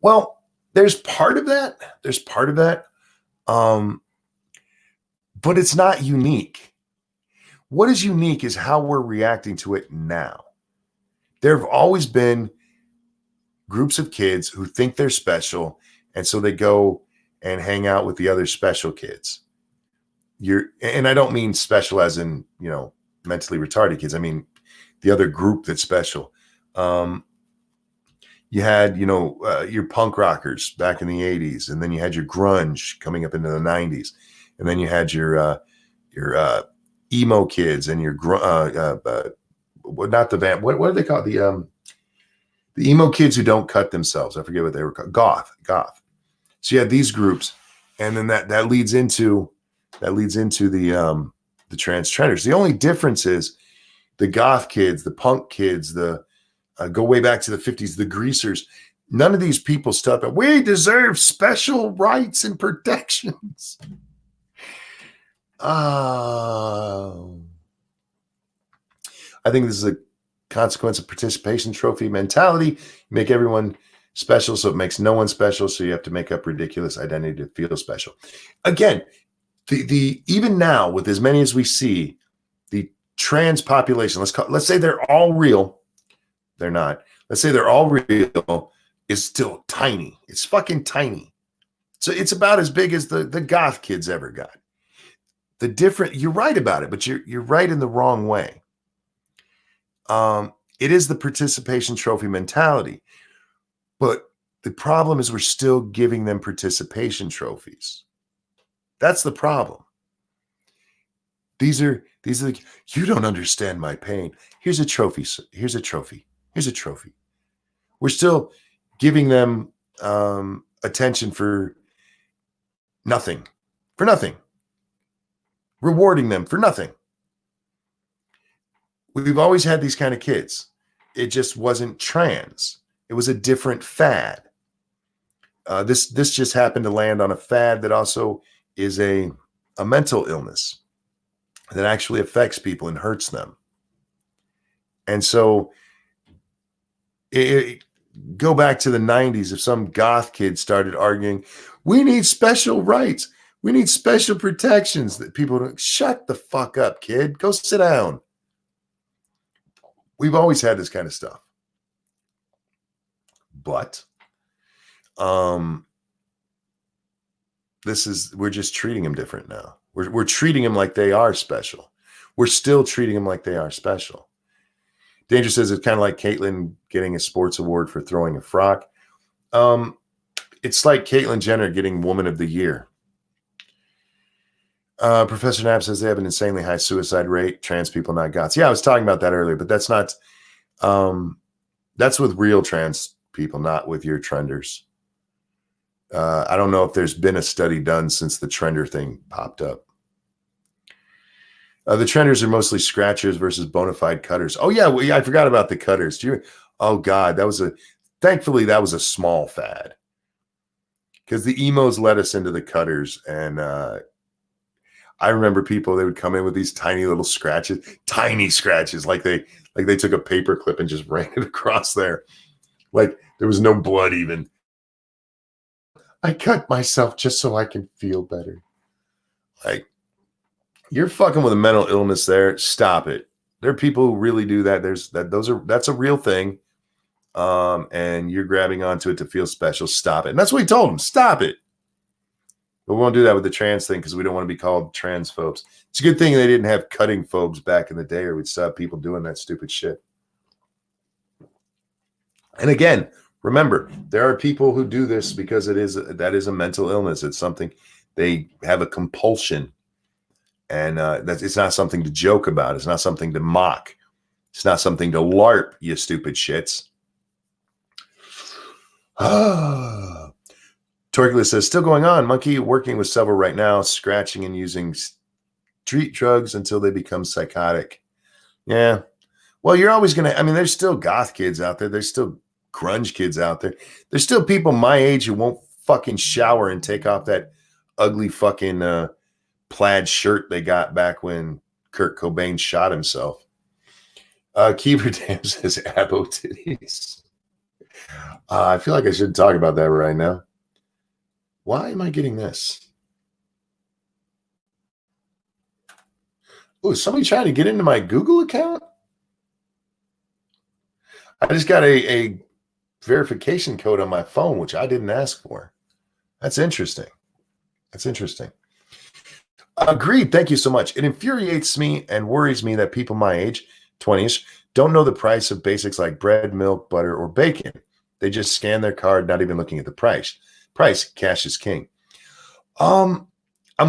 Well, there's part of that. But it's not unique. What is unique is how we're reacting to it now. There have always been groups of kids who think they're special, and so they go and hang out with the other special kids. And I don't mean special as in, mentally retarded kids. I mean the other group that's special. You had, your punk rockers back in the 80s, and then you had your grunge coming up into the 90s, and then you had your emo kids and your not the van. What do they call it? The emo kids who don't cut themselves. I forget what they were called. Goth. So you had these groups, and then that leads into the trans trenders. The only difference is the goth kids, the punk kids, the go way back to the 50s, the greasers. None of these people stuck up. We deserve special rights and protections. I think this is a consequence of participation trophy mentality. You make everyone special, so it makes no one special. So you have to make up ridiculous identity to feel special. Again, the even now, with as many as we see, the trans population, let's say they're all real. They're not. Let's say they're all real. is still tiny. It's fucking tiny. So it's about as big as the goth kids ever got. You're right about it, but you're right in the wrong way. It is the participation trophy mentality, but the problem is we're still giving them participation trophies. That's the problem. These are like, you don't understand my pain. Here's a trophy. Here's a trophy. Here's a trophy. We're still giving them attention for nothing, rewarding them for nothing. We've always had these kind of kids. It just wasn't trans. It was a different fad. This just happened to land on a fad that also is a mental illness that actually affects people and hurts them. And so go back to the 90s. If some goth kid started arguing, we need special rights, we need special protections, that people don't, shut the fuck up, kid. Go sit down. We've always had this kind of stuff. But we're just treating them different now. We're treating them like they are special. We're still treating them like they are special. Danger says it's kind of like Caitlyn getting a sports award for throwing a frock. It's like Caitlyn Jenner getting Woman of the Year. Professor Knapp says they have an insanely high suicide rate. Trans people, not goths. Yeah, I was talking about that earlier, but that's not. That's with real trans people, not with your trenders. I don't know if there's been a study done since the trender thing popped up. The trenders are mostly scratchers versus bona fide cutters. Oh yeah, I forgot about the cutters. Oh God, thankfully that was a small fad, because the emos led us into the cutters. And I remember people, they would come in with these tiny little scratches, like they took a paper clip and just ran it across there. Like there was no blood even. I cut myself just so I can feel better. Like, you're fucking with a mental illness there. Stop it. There are people who really do that. That's a real thing. And you're grabbing onto it to feel special. Stop it. And that's what we told them. Stop it. But we won't do that with the trans thing because we don't want to be called transphobes. It's a good thing they didn't have cutting phobes back in the day, or we'd stop people doing that stupid shit. And again, remember, there are people who do this because that is a mental illness. It's something, they have a compulsion. And it's not something to joke about. It's not something to mock. It's not something to LARP, you stupid shits. Torculus says, still going on. Monkey working with several right now, scratching and using street drugs until they become psychotic. Yeah. Well, you're always going to, there's still goth kids out there. There's still grunge kids out there. There's still people my age who won't fucking shower and take off that ugly fucking plaid shirt they got back when Kurt Cobain shot himself. Keeper Dam says abo titties. I feel like I should talk about that right now. Why am I getting this? Oh, somebody trying to get into my Google account? I just got a verification code on my phone, which I didn't ask for. That's interesting. Agreed. Thank you so much. It infuriates me and worries me that people my age, 20ish, don't know the price of basics like bread, milk, butter, or bacon. They just scan their card, not even looking at the price. Cash is king. I'm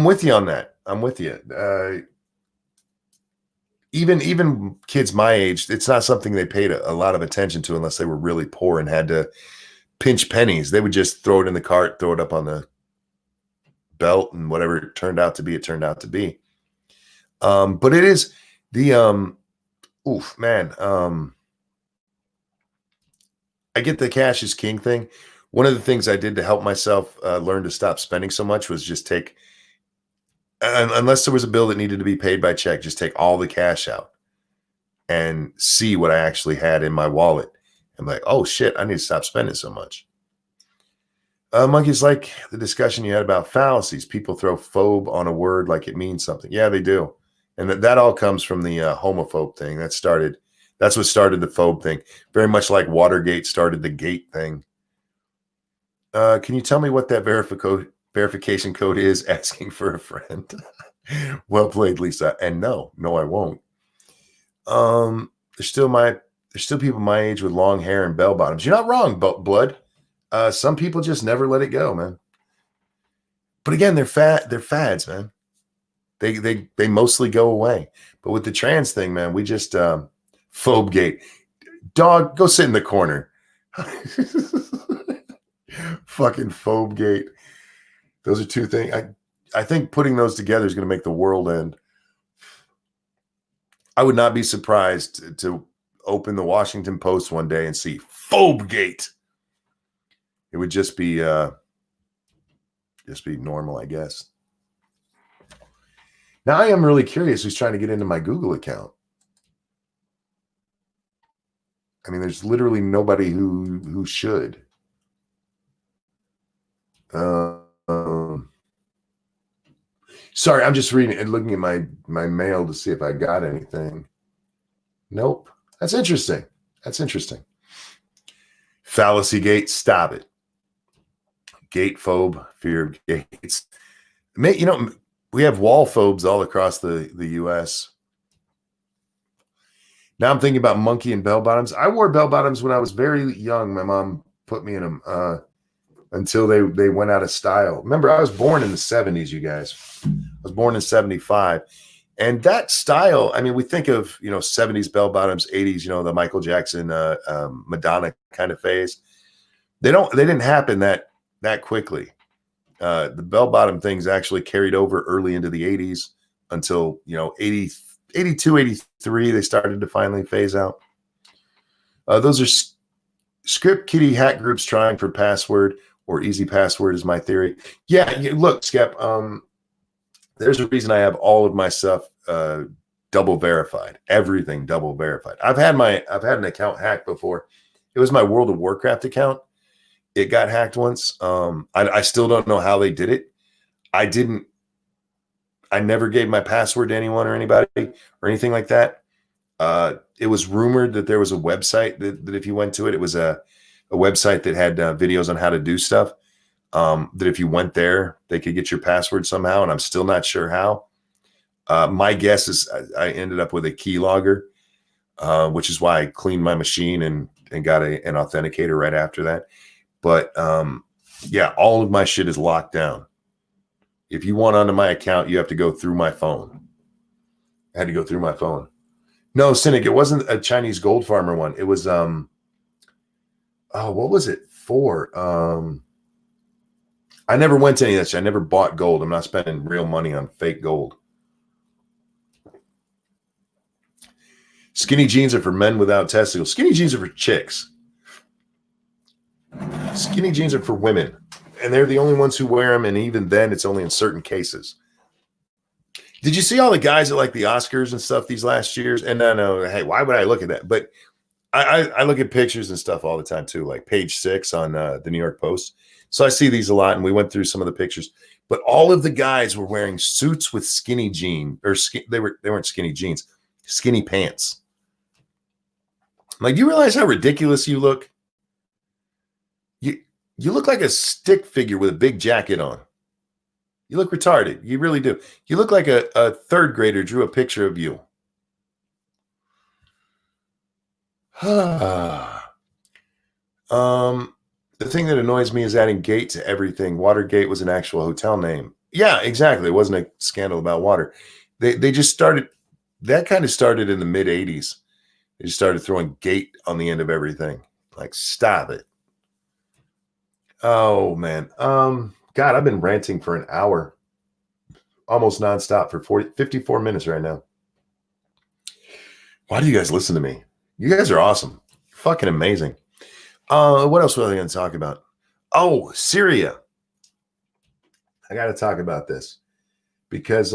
with you on that. I'm with you. Even kids my age, it's not something they paid a lot of attention to unless they were really poor and had to pinch pennies. They would just throw it in the cart, throw it up on the belt, and whatever it turned out to be, it turned out to be. But it is the I get the cash is king thing. One of the things I did to help myself learn to stop spending so much was just take, unless there was a bill that needed to be paid by check, just take all the cash out and see what I actually had in my wallet. I'm like, oh shit, I need to stop spending so much. Monkey's like the discussion you had about fallacies. People throw phobe on a word like it means something. Yeah, they do. And that all comes from the homophobe thing. That's what started the phobe thing. Very much like Watergate started the gate thing. Can you tell me what that verification code is? Asking for a friend. Well played, Lisa. And no, I won't. There's still people my age with long hair and bell bottoms. You're not wrong, Blood. Some people just never let it go, man. But again, they're fads, man. They mostly go away. But with the trans thing, man, we just Phobegate. Dog, go sit in the corner. Fucking Phobegate. Those are two things. I think putting those together is going to make the world end. I would not be surprised to open the Washington Post one day and see Phobegate. It would just be normal, I guess. Now I am really curious who's trying to get into my Google account. I mean, there's literally nobody who should. Sorry, I'm just reading and looking at my mail to see if I got anything. Nope. That's interesting. Fallacy gate, stop it. Gate phobe, fear of gates. We have wall phobes all across the U.S. Now I'm thinking about monkey and bell bottoms. I wore bell bottoms when I was very young. My mom put me in them until they went out of style. Remember, I was born in the 70s, you guys. I was born in 75. And that style, I mean, we think of, 70s bell bottoms, 80s, the Michael Jackson, Madonna kind of phase. They didn't happen that quickly. The bell bottom things actually carried over early into the 80s until, 82, 83, they started to finally phase out. Those are script kiddie hack groups trying for password or easy password is my theory. Yeah, look, Skep, there's a reason I have all of my stuff double verified, everything double verified. I've had an account hacked before. It was my World of Warcraft account. It got hacked once. I still don't know how they did it. I never gave my password to anyone or anybody or anything like that. It was rumored that there was a website that if you went to it, it was a website that had videos on how to do stuff. That if you went there, they could get your password somehow, and I'm still not sure how. My guess is I ended up with a keylogger, which is why I cleaned my machine and got an authenticator right after that. But yeah, all of my shit is locked down. If you want onto my account, you have to go through my phone. I had to go through my phone. No, Cynic, it wasn't a Chinese gold farmer one. It was what was it for? I never went to any of that shit. I never bought gold. I'm not spending real money on fake gold. Skinny jeans are for men without testicles. Skinny jeans are for chicks. Skinny jeans are for women. And they're the only ones who wear them. And even then, it's only in certain cases. Did you see all the guys at like the Oscars and stuff these last years? And no, hey, why would I look at that? But I look at pictures and stuff all the time too, like page 6 on the New York Post. So I see these a lot, and we went through some of the pictures. But all of the guys were wearing suits with skinny jeans, or they weren't skinny jeans, skinny pants. Like, do you realize how ridiculous you look? You look like a stick figure with a big jacket on. You look retarded. You really do. You look like a third grader drew a picture of you. The thing that annoys me is adding gate to everything. Watergate was an actual hotel name. Yeah, exactly. It wasn't a scandal about water. They just started. That kind of started in the mid 80s. They just started throwing gate on the end of everything. Like, stop it. Oh man. God, I've been ranting for an hour, almost nonstop for 54 minutes right now. Why do you guys listen to me? You guys are awesome. Fucking amazing. What else was I going to talk about? Oh, Syria. I got to talk about this because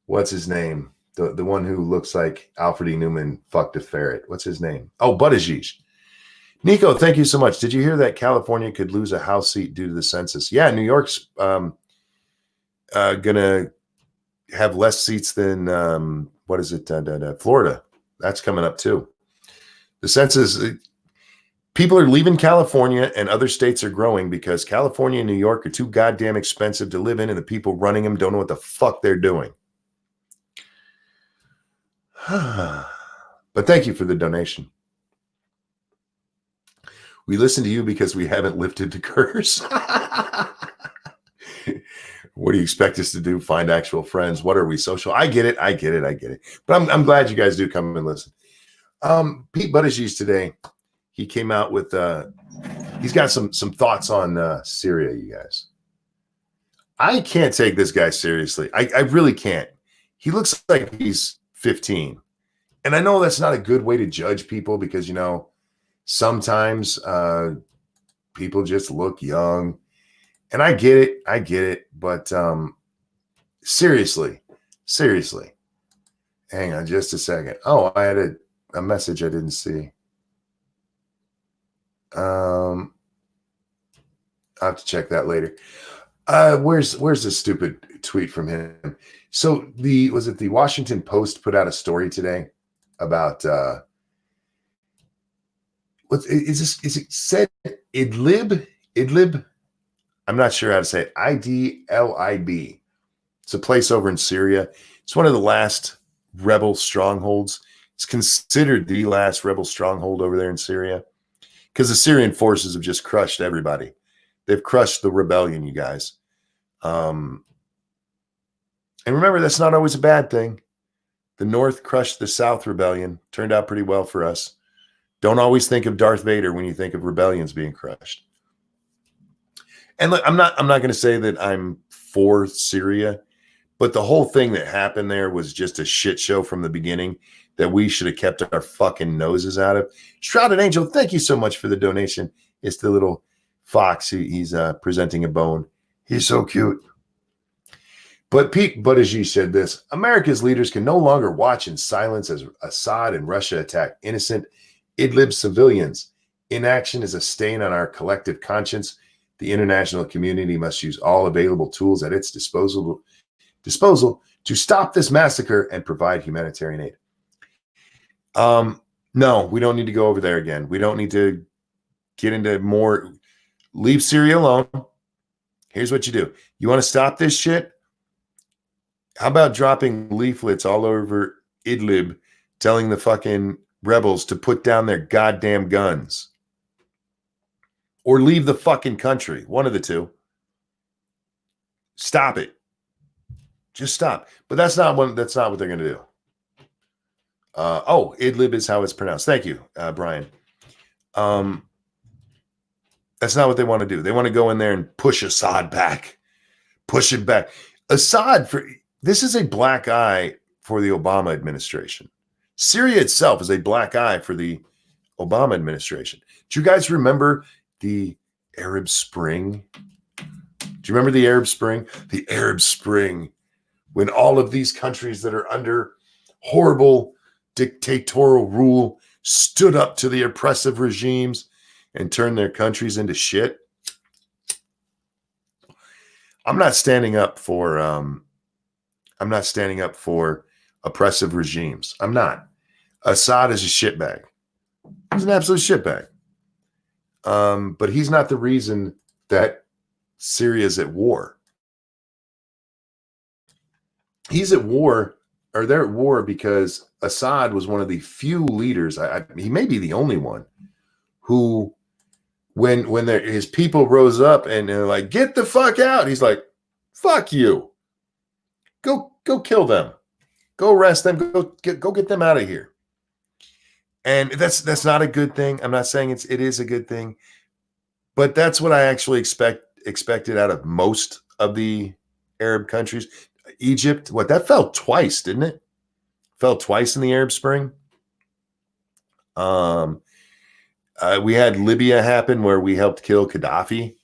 what's his name? The one who looks like Alfred E. Newman fucked a ferret. What's his name? Oh, Buttigieg. Nico, thank you so much. Did you hear that California could lose a House seat due to the census? Yeah, New York's going to have less seats than, Florida. That's coming up too. The census, People are leaving California and other states are growing because California and New York are too goddamn expensive to live in, and the people running them don't know what the fuck they're doing. But thank you for the donation. We listen to you because we haven't lifted the curse. What do you expect us to do? Find actual friends? What are we, social? I get it. But I'm glad you guys do come and listen. Pete Buttigieg today, he came out with he's got some thoughts on Syria, you guys. I can't take this guy seriously. I really can't. He looks like he's 15. And I know that's not a good way to judge people because, you know, sometimes people just look young. And I get it. But seriously. Hang on just a second. Oh, I had a message I didn't see. I'll have to check that later. Where's the stupid tweet from him? So was it the Washington Post put out a story today about what is this? Is it said Idlib? I'm not sure how to say it. IDLIB. It's a place over in Syria. It's one of the last rebel strongholds. It's considered the last rebel stronghold over there in Syria because the Syrian forces have just crushed everybody. They've crushed the rebellion, you guys. And remember, that's not always a bad thing. The North crushed the South rebellion. Turned out pretty well for us. Don't always think of Darth Vader when you think of rebellions being crushed. And look, I'm not going to say that I'm for Syria, but the whole thing that happened there was just a shit show from the beginning that we should have kept our fucking noses out of. Shrouded Angel, thank you so much for the donation. It's the little fox. He's presenting a bone. He's so cute. But Pete Buttigieg said this: America's leaders can no longer watch in silence as Assad and Russia attack innocent Idlib civilians. Inaction is a stain on our collective conscience. The international community must use all available tools at its disposal to stop this massacre and provide humanitarian aid. No, we don't need to go over there again. We don't need to get into more. Leave Syria alone. Here's what you do. You want to stop this shit? How about dropping leaflets all over Idlib telling the fucking rebels to put down their goddamn guns? Or leave the fucking country. One of the two. Stop it. Just stop. But that's not what they're going to do. Idlib is how it's pronounced. Thank you, Brian. That's not what they want to do. They want to go in there and push Assad back. Push it back. Assad, this is a black eye for the Obama administration. Syria itself is a black eye for the Obama administration. Do you guys remember the Arab Spring? Do you remember the Arab Spring? The Arab Spring, when all of these countries that are under horrible dictatorial rule stood up to the oppressive regimes and turned their countries into shit. I'm not standing up for oppressive regimes. I'm not. Assad is a shitbag. He's an absolute shitbag. But he's not the reason that Syria is at war. He's at war, or they're at war because Assad was one of the few leaders, he may be the only one, who, when his people rose up and they're like, get the fuck out, he's like, fuck you. Go kill them. Go arrest them. Go get them out of here. And that's not a good thing. I'm not saying it is a good thing, but that's what I actually expected out of most of the Arab countries. Egypt, that fell twice, didn't it? Fell twice in the Arab Spring. We had Libya happen where we helped kill Gaddafi.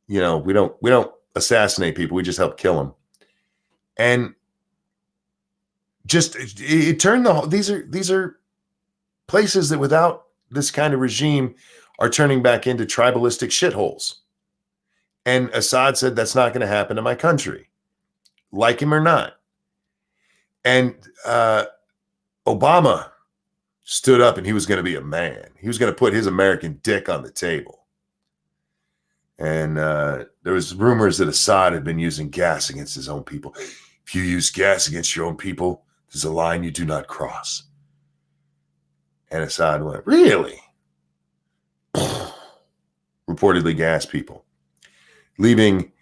We don't assassinate people. We just help kill them. And just it turned these are places that without this kind of regime are turning back into tribalistic shitholes. And Assad said, that's not going to happen to my country, like him or not. And Obama stood up and he was going to be a man. He was going to put his American dick on the table. And there was rumors that Assad had been using gas against his own people. If you use gas against your own people, there's a line you do not cross. And Assad went, really? Reportedly gassed people, leaving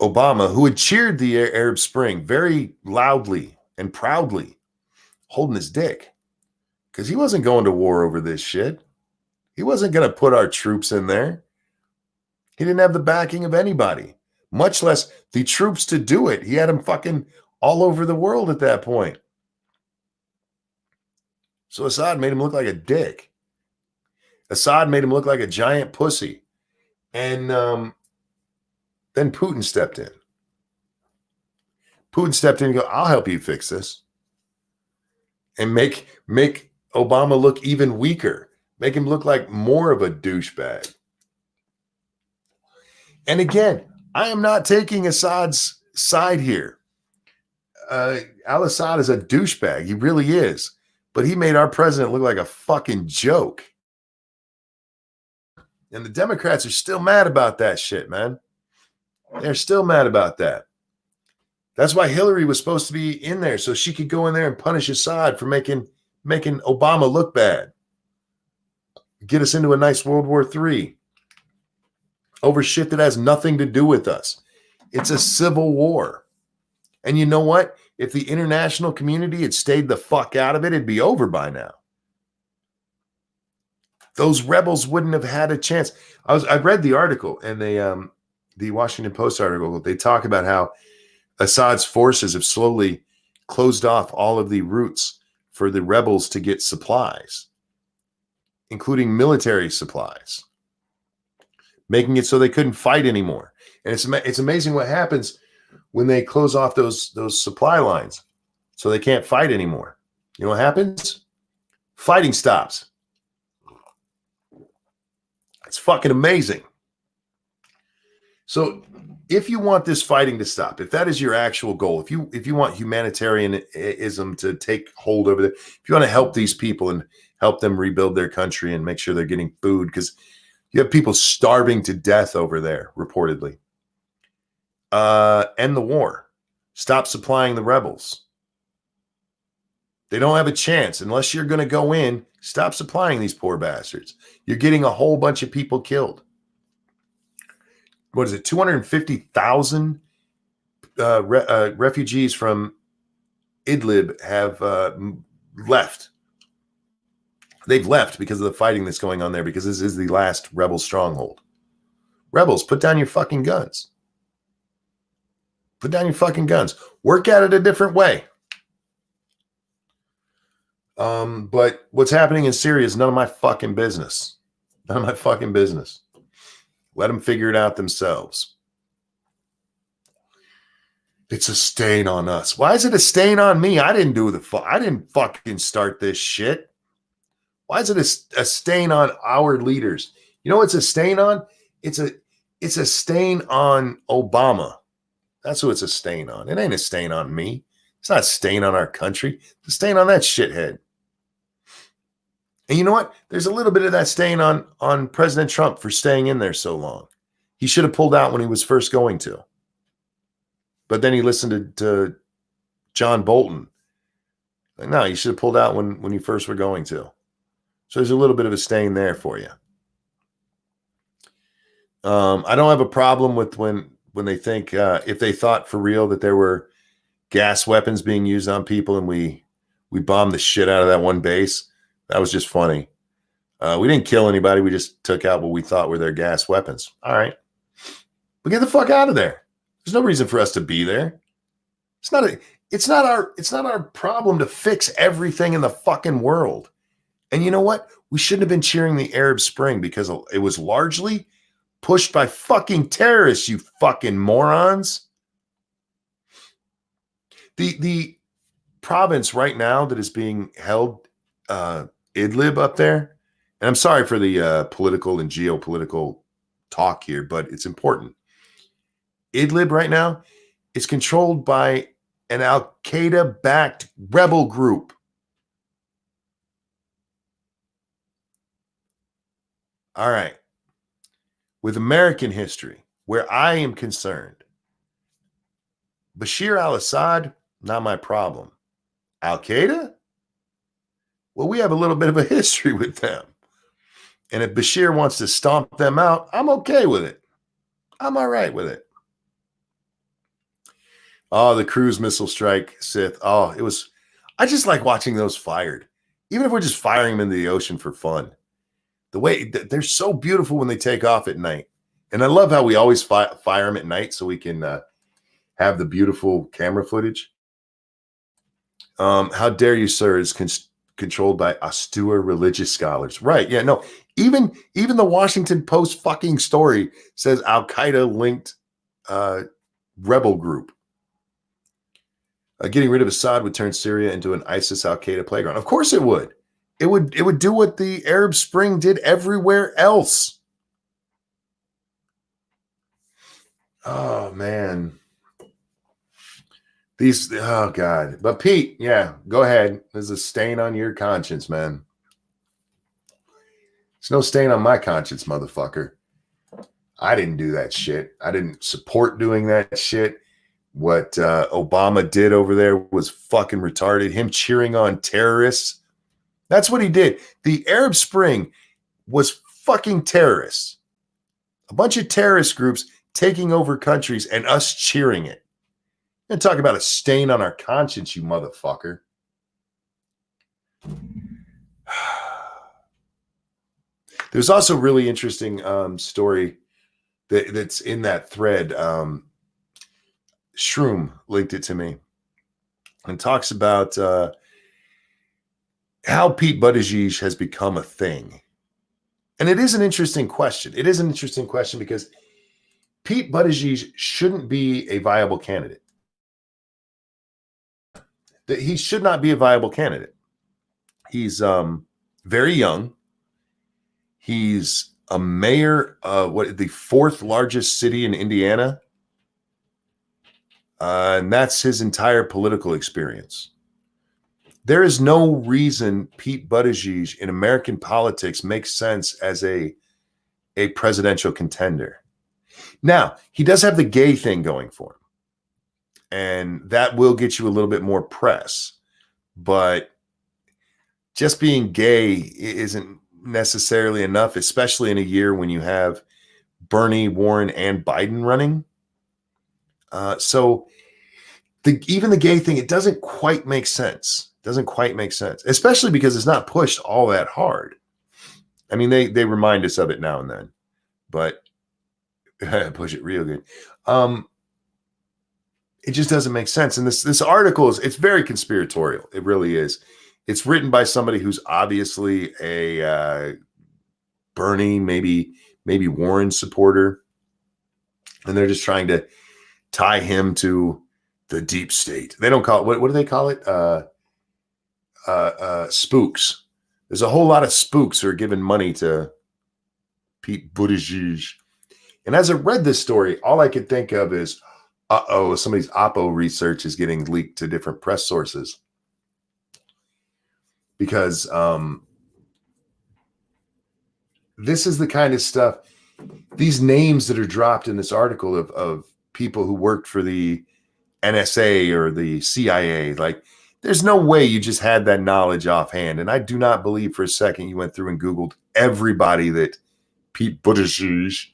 Obama, who had cheered the Arab Spring very loudly and proudly, holding his dick, because he wasn't going to war over this shit. He wasn't going to put our troops in there. He didn't have the backing of anybody, much less the troops to do it. He had them fucking all over the world at that point. So Assad made him look like a dick. Assad made him look like a giant pussy. And then Putin stepped in. Putin stepped in and go, I'll help you fix this. And make Obama look even weaker. Make him look like more of a douchebag. And again, I am not taking Assad's side here. Al-Assad is a douchebag. He really is. But he made our president look like a fucking joke. And the Democrats are still mad about that shit, man. They're still mad about that. That's why Hillary was supposed to be in there, so she could go in there and punish Assad for making Obama look bad. Get us into a nice World War III over shit that has nothing to do with us. It's a civil war. And you know what? If the international community had stayed the fuck out of it, it'd be over by now. Those rebels wouldn't have had a chance. I read the article, and the Washington Post article. They talk about how Assad's forces have slowly closed off all of the routes for the rebels to get supplies, including military supplies, making it so they couldn't fight anymore. And it's amazing what happens when they close off those supply lines so they can't fight anymore. You know what happens? Fighting stops. It's fucking amazing. So if you want this fighting to stop, if that is your actual goal, if you want humanitarianism to take hold over there, if you want to help these people and help them rebuild their country and make sure they're getting food, because you have people starving to death over there, reportedly. End the war. Stop supplying the rebels. They don't have a chance unless you're going to go in. Stop supplying these poor bastards. You're getting a whole bunch of people killed. What is it? 250,000 refugees from Idlib have left. They've left because of the fighting that's going on there, because this is the last rebel stronghold. Rebels, put down your fucking guns. Put down your fucking guns. Work at it a different way. But what's happening in Syria is none of my fucking business. None of my fucking business. Let them figure it out themselves. It's a stain on us. Why is it a stain on me? I didn't do I didn't fucking start this shit. Why is it a stain on our leaders? You know what's a stain on? It's a stain on Obama. That's who it's a stain on. It ain't a stain on me. It's not a stain on our country. It's a stain on that shithead. And you know what? There's a little bit of that stain on President Trump for staying in there so long. He should have pulled out when he was first going to. But then he listened to John Bolton. Like, no, you should have pulled out when you first were going to. So there's a little bit of a stain there for you. I don't have a problem with when they think, if they thought for real that there were gas weapons being used on people and we bombed the shit out of that one base. That was just funny. We didn't kill anybody. We just took out what we thought were their gas weapons. All right. But get the fuck out of there. There's no reason for us to be there. It's not our problem to fix everything in the fucking world. And you know what? We shouldn't have been cheering the Arab Spring because it was largely pushed by fucking terrorists, you fucking morons. The province right now that is being held, Idlib up there, and I'm sorry for the political and geopolitical talk here, but it's important. Idlib right now is controlled by an Al-Qaeda-backed rebel group. All right. With American history, where I am concerned, Bashir al-Assad, not my problem. Al-Qaeda? Well, we have a little bit of a history with them. And if Bashir wants to stomp them out, I'm okay with it. I'm all right with it. Oh, the cruise missile strike, Sith. Oh, it was, I just like watching those fired. Even if we're just firing them into the ocean for fun. The way they're so beautiful when they take off at night. And I love how we always fire them at night so we can have the beautiful camera footage. How dare you, sir, is controlled by austere religious scholars. Right. Yeah, no. Even the Washington Post fucking story says Al-Qaeda linked rebel group. Getting rid of Assad would turn Syria into an ISIS Al-Qaeda playground. Of course it would. It would do what the Arab Spring did everywhere else. Oh man. Oh God. But Pete, yeah, go ahead. There's a stain on your conscience, man. There's no stain on my conscience, motherfucker. I didn't do that shit. I didn't support doing that shit. What Obama did over there was fucking retarded. Him cheering on terrorists. That's what he did. The Arab Spring was fucking terrorists. A bunch of terrorist groups taking over countries and us cheering it. And talk about a stain on our conscience, you motherfucker. There's also a really interesting story that's in that thread. Shroom linked it to me and talks about how Pete Buttigieg has become a thing. And it is an interesting question. It is an interesting question because Pete Buttigieg shouldn't be a viable candidate. He should not be a viable candidate. He's very young. He's a mayor of the fourth largest city in Indiana. And that's his entire political experience. There is no reason Pete Buttigieg in American politics makes sense as a presidential contender. Now, he does have the gay thing going for him. And that will get you a little bit more press. But just being gay isn't necessarily enough, especially in a year when you have Bernie, Warren, and Biden running. So even the gay thing, it doesn't quite make sense. Doesn't quite make sense, especially because it's not pushed all that hard. I mean, they remind us of it now and then, but push it real good. It just doesn't make sense. And this article it's very conspiratorial. It really is. It's written by somebody who's obviously a Bernie, maybe Warren supporter, and they're just trying to tie him to the deep state. They don't call it, what do they call it? Spooks. There's a whole lot of spooks who are giving money to Pete Buttigieg. And as I read this story, all I could think of is, somebody's Oppo research is getting leaked to different press sources. Because this is the kind of stuff, these names that are dropped in this article of people who worked for the NSA or the CIA, like there's no way you just had that knowledge offhand. And I do not believe for a second you went through and Googled everybody that Pete Buttigieg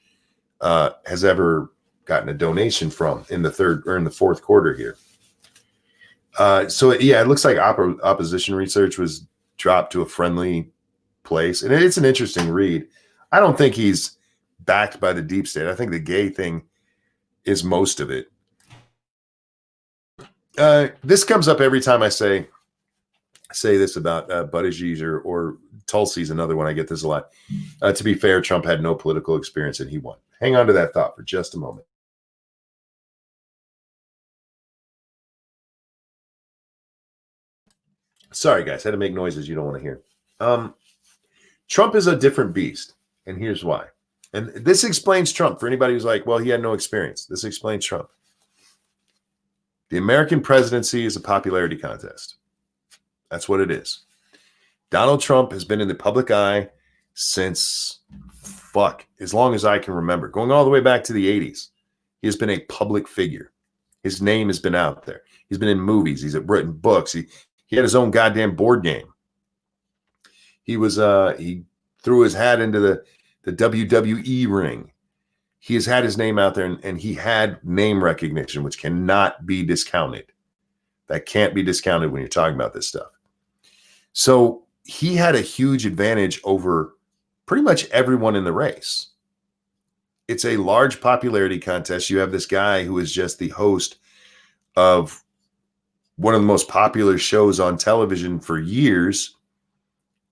has ever gotten a donation from in the third or in the fourth quarter here. So yeah, it looks like opposition research was dropped to a friendly place. And it's an interesting read. I don't think he's backed by the deep state. I think the gay thing is most of it. This comes up every time I say this about Buttigieg or Tulsi's another one. I get this a lot. To be fair, Trump had no political experience and he won. Hang on to that thought for just a moment. Sorry, guys. I had to make noises you don't want to hear. Trump is a different beast, and here's why. And this explains Trump for anybody who's like, well, he had no experience. This explains Trump. The American presidency is a popularity contest. That's what it is. Donald Trump has been in the public eye since as long as I can remember, going all the way back to the 80s. He has been a public figure. His name has been out there. He's been in movies. He's written books. He had his own goddamn board game. He threw his hat into the WWE ring. He has had his name out there, and he had name recognition, which cannot be discounted. That can't be discounted when you're talking about this stuff. So he had a huge advantage over pretty much everyone in the race. It's a large popularity contest. You have this guy who is just the host of one of the most popular shows on television for years,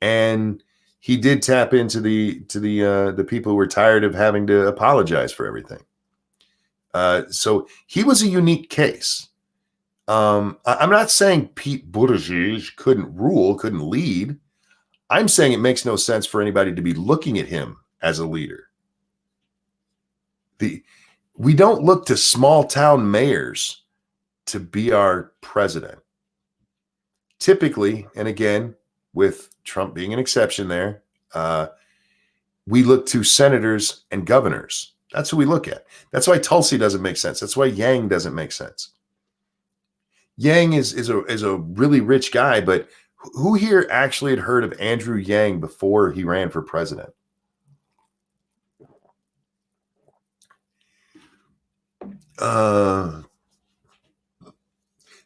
and he did tap into the people who were tired of having to apologize for everything. So he was a unique case. I'm not saying Pete Buttigieg couldn't lead. I'm saying it makes no sense for anybody to be looking at him as a leader. We don't look to small town mayors to be our president. Typically, and again, with Trump being an exception there, we look to senators and governors. That's who we look at. That's why Tulsi doesn't make sense. That's why Yang doesn't make sense. Yang is a really rich guy, but who here actually had heard of Andrew Yang before he ran for president?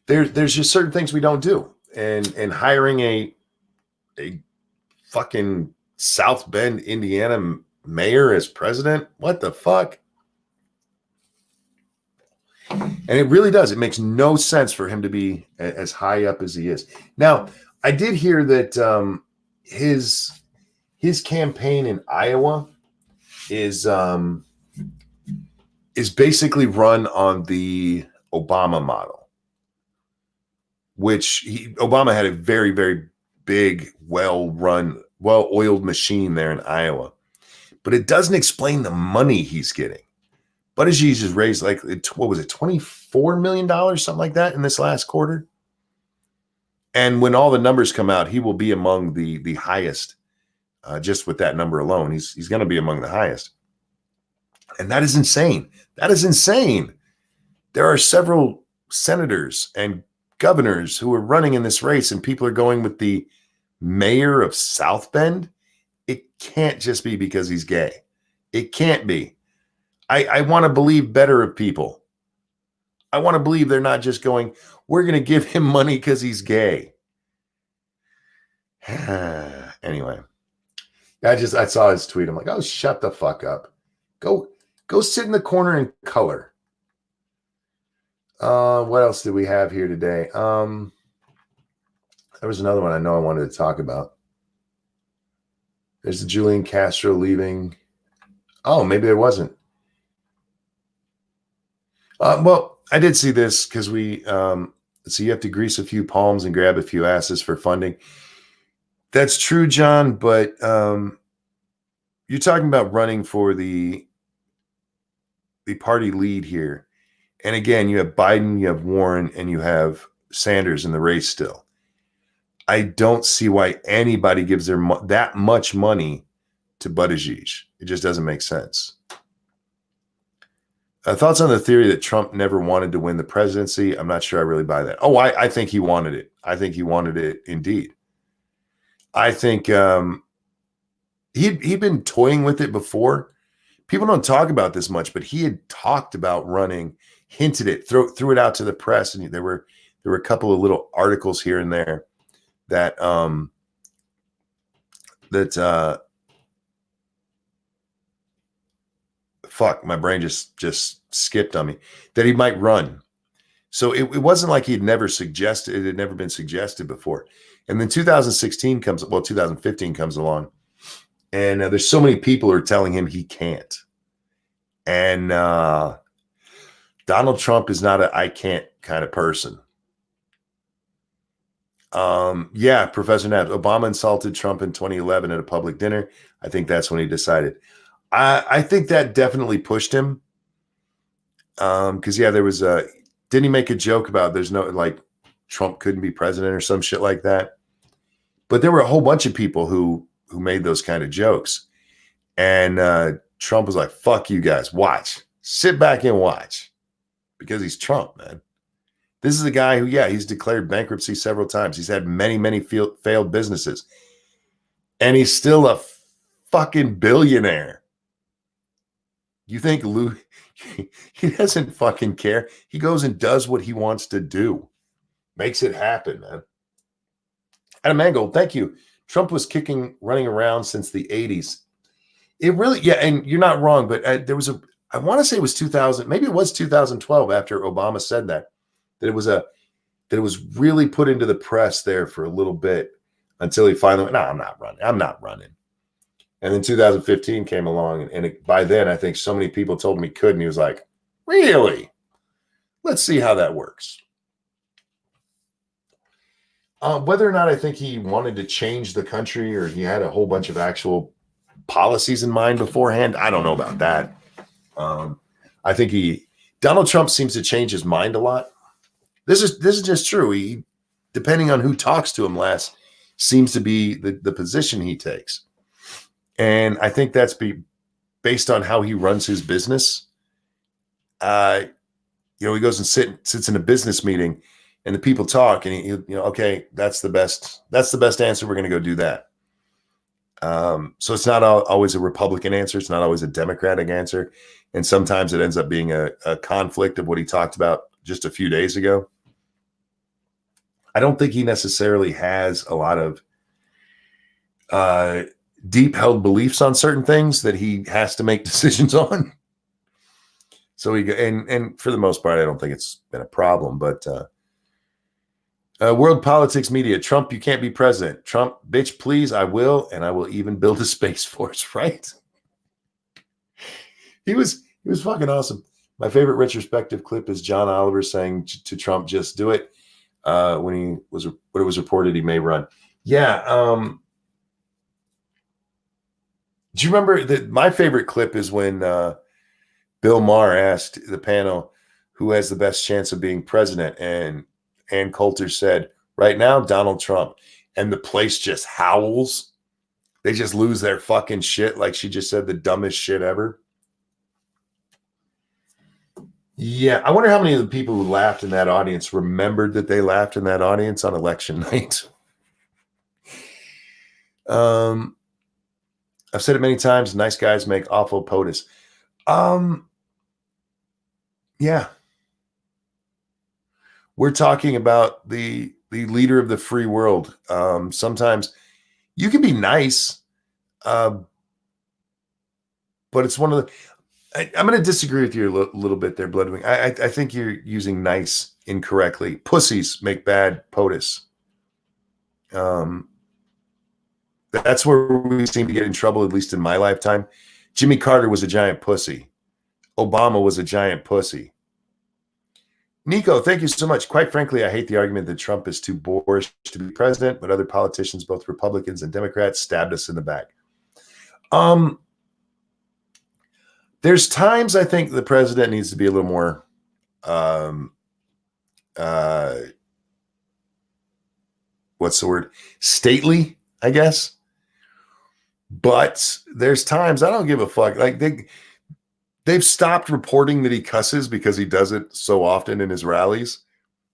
There's just certain things we don't do, and hiring a fucking South Bend, Indiana mayor as president, what the fuck? And it really does. It makes no sense for him to be as high up as he is. Now, I did hear that his campaign in Iowa is basically run on the Obama model, which Obama had a very, very big, well-run, well-oiled machine there in Iowa. But it doesn't explain the money he's getting. Buttigieg just raised like, what was it, $24 million, something like that in this last quarter? And when all the numbers come out, he will be among the highest, just with that number alone. He's going to be among the highest. And that is insane. That is insane. There are several senators and governors who are running in this race, and people are going with the mayor of South Bend. It can't just be because he's gay. It can't be. I want to believe better of people. I want to believe they're not just going, we're going to give him money because he's gay. Anyway, I saw his tweet. I'm like, oh, shut the fuck up. Go sit in the corner and color. What else did we have here today? There was another one I know I wanted to talk about. There's the Julian Castro leaving. Oh, maybe there wasn't. Well, I did see this because so you have to grease a few palms and grab a few asses for funding. That's true, John, but you're talking about running for the party lead here. And again, you have Biden, you have Warren, and you have Sanders in the race still. I don't see why anybody gives that much money to Buttigieg. It just doesn't make sense. Thoughts on the theory that Trump never wanted to win the presidency? I'm not sure I really buy that. Oh, I think he wanted it. I think he wanted it indeed. I think he'd been toying with it before. People don't talk about this much, but he had talked about running, hinted it, threw it out to the press, and there were a couple of little articles here and there that fuck, my brain just skipped on me, that he might run. So it wasn't like it had never been suggested before. And then 2015 comes along, and there's so many people who are telling him he can't. And Donald Trump is not I can't kind of person. Yeah, Professor Nabbs, Obama insulted Trump in 2011 at a public dinner. I think that's when he decided. I think that definitely pushed him. Because there was didn't he make a joke about there's no, like, Trump couldn't be president or some shit like that? But there were a whole bunch of people who who made those kind of jokes. And Trump was like, fuck you guys, watch. Sit back and watch. Because he's Trump, man. This is a guy who, he's declared bankruptcy several times. He's had many failed businesses. And he's still a fucking billionaire. You think Lou, he doesn't fucking care. He goes and does what he wants to do. Makes it happen, man. Adam Mangold, thank you. Trump was running around since the 80s. It really, and you're not wrong, but there was I want to say it was 2000, maybe it was 2012 after Obama said that it was really put into the press there for a little bit until he finally went, no, I'm not running. And then 2015 came along, and by then, I think so many people told him he could, and he was like, really? Let's see how that works. Whether or not I think he wanted to change the country or he had a whole bunch of actual policies in mind beforehand, I don't know about that. I think Donald Trump seems to change his mind a lot. This is just true. He, depending on who talks to him last, seems to be the position he takes. And I think that's based on how he runs his business. He goes and sits in a business meeting and the people talk and okay, that's the best answer. We're going to go do that. So it's not always a Republican answer. It's not always a Democratic answer. And sometimes it ends up being a conflict of what he talked about just a few days ago. I don't think he necessarily has a lot of deep held beliefs on certain things that he has to make decisions on. So and for the most part, I don't think it's been a problem, but World Politics Media, Trump, you can't be president. Trump, bitch, please, I will, and I will even build a space force, right? He was fucking awesome. My favorite retrospective clip is John Oliver saying to Trump, just do it, when it was reported he may run. Yeah. Do you remember that my favorite clip is when Bill Maher asked the panel who has the best chance of being president, and Ann Coulter said, right now, Donald Trump. And the place just howls. They just lose their fucking shit, like she just said the dumbest shit ever. Yeah, I wonder how many of the people who laughed in that audience remembered that they laughed in that audience on election night. I've said it many times, nice guys make awful POTUS. Yeah. We're talking about the leader of the free world. Sometimes you can be nice, but it's one of the. I'm going to disagree with you a little bit there, Bloodwing. I think you're using nice incorrectly. Pussies make bad POTUS. That's where we seem to get in trouble, at least in my lifetime. Jimmy Carter was a giant pussy. Obama was a giant pussy. Nico, thank you so much. Quite frankly, I hate the argument that Trump is too boorish to be president, but other politicians, both Republicans and Democrats, stabbed us in the back. There's times I think the president needs to be a little more what's the word? Stately, I guess. But there's times I don't give a fuck. Like they've stopped reporting that he cusses because he does it so often in his rallies.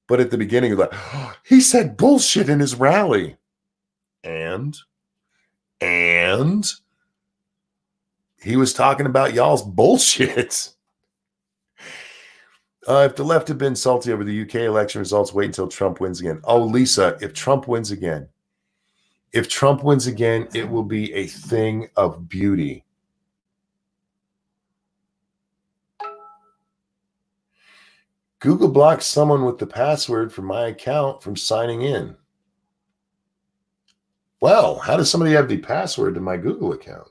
But at the beginning, like, oh, he said bullshit in his rally. And he was talking about y'all's bullshit. If the left had been salty over the UK election results, wait until Trump wins again. Oh, Lisa, if Trump wins again, it will be a thing of beauty. Google blocked someone with the password for my account from signing in. Well, how does somebody have the password to my Google account?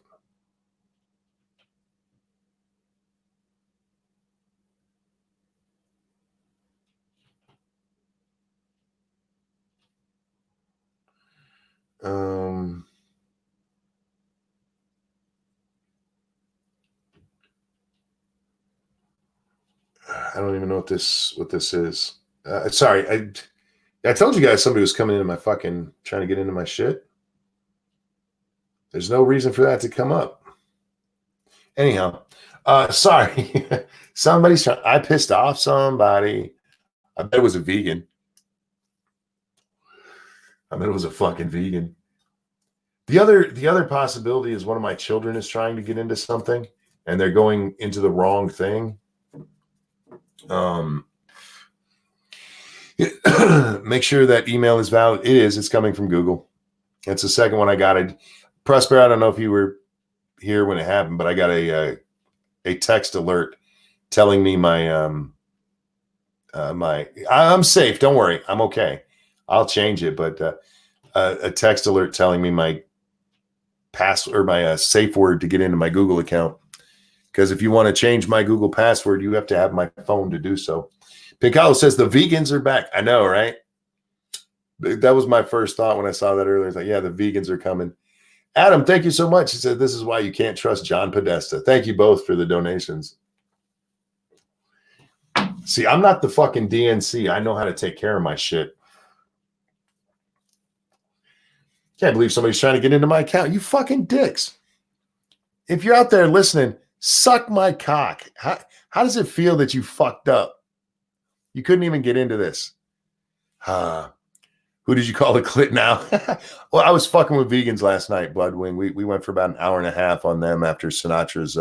I don't even know what this is. Sorry, I told you guys somebody was coming into my fucking trying to get into my shit. There's no reason for that to come up. Anyhow, sorry. I pissed off somebody. I bet it was a vegan. I bet it was a fucking vegan. The other possibility is one of my children is trying to get into something and they're going into the wrong thing. Make sure that email is valid. It is. It's coming from Google. It's the second one I got. Prosper, I don't know if you were here when it happened, but I got a text alert telling me I'm safe. Don't worry, I'm okay. I'll change it, but a text alert telling me my password or my safe word to get into my Google account. Because if you want to change my Google password, you have to have my phone to do so. Piccolo says the vegans are back. I know, right? That was my first thought when I saw that earlier. I was like, yeah, the vegans are coming. Adam, thank you so much. He said, this is why you can't trust John Podesta. Thank you both for the donations. See, I'm not the fucking DNC. I know how to take care of my shit. Can't believe somebody's trying to get into my account. You fucking dicks. If you're out there listening, suck my cock. How does it feel that you fucked up? You couldn't even get into this. Who did you call a clit now? Well, I was fucking with vegans last night, Bloodwing. We went for about an hour and a half on them after Sinatra's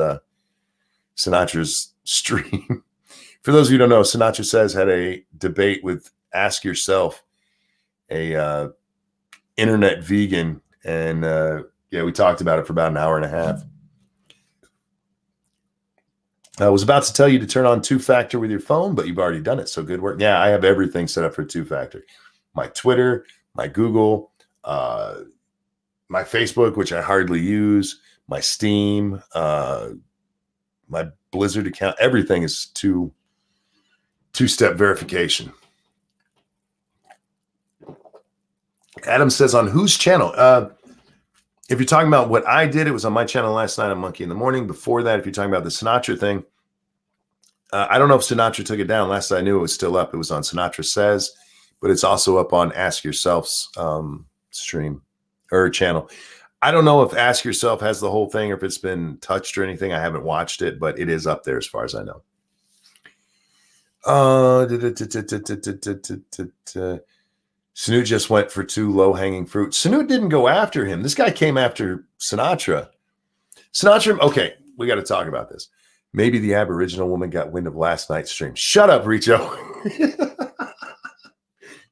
stream. For those of you who don't know, Sinatra Says had a debate with Ask Yourself, a internet vegan, and we talked about it for about an hour and a half. I was about to tell you to turn on two-factor with your phone, but you've already done it, so good work. Yeah, I have everything set up for two-factor. My Twitter, my Google, my Facebook, which I hardly use, my Steam, my Blizzard account, everything is two-step verification. Adam says, on whose channel? If you're talking about what I did, it was on my channel last night on Monkey in the Morning. Before that, if you're talking about the Sinatra thing, I don't know if Sinatra took it down. Last I knew, it was still up. It was on Sinatra Says, but it's also up on Ask Yourself's stream or channel. I don't know if Ask Yourself has the whole thing or if it's been touched or anything. I haven't watched it, but it is up there as far as I know. Snoot just went for two low-hanging fruit. Snoot didn't go after him. This guy came after Sinatra. Sinatra, okay, we got to talk about this. Maybe the Aboriginal woman got wind of last night's stream. Shut up, Richo.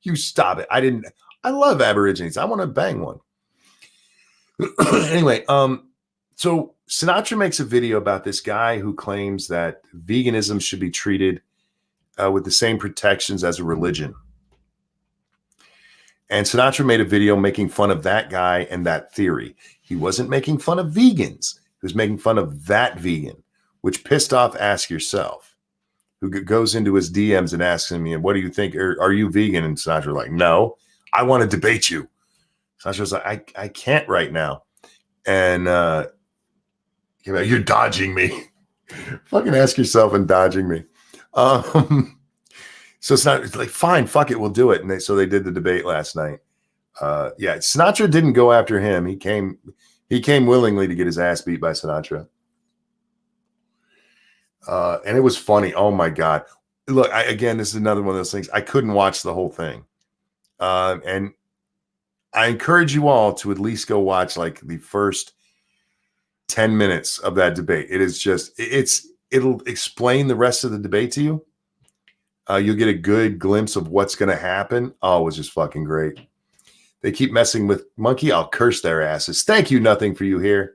You stop it. I love Aborigines. I want to bang one. Anyway, so Sinatra makes a video about this guy who claims that veganism should be treated with the same protections as a religion. And Sinatra made a video making fun of that guy and that theory. He wasn't making fun of vegans. He was making fun of that vegan, which pissed off Ask Yourself, who goes into his DMs and asks him, what do you think? Are you vegan? And Sinatra like, no, I want to debate you. Sinatra was like, I can't right now. And you're dodging me. Fucking Ask Yourself and dodging me. So it's like, fine, fuck it, we'll do it. And so they did the debate last night. Sinatra didn't go after him. He came willingly to get his ass beat by Sinatra. And it was funny. Oh my God. Look, again, this is another one of those things. I couldn't watch the whole thing. And I encourage you all to at least go watch like the first 10 minutes of that debate. It is just, it'll explain the rest of the debate to you. You'll get a good glimpse of what's going to happen. Oh, it was just fucking great. They keep messing with Monkey. I'll curse their asses. Thank you. Nothing for you here.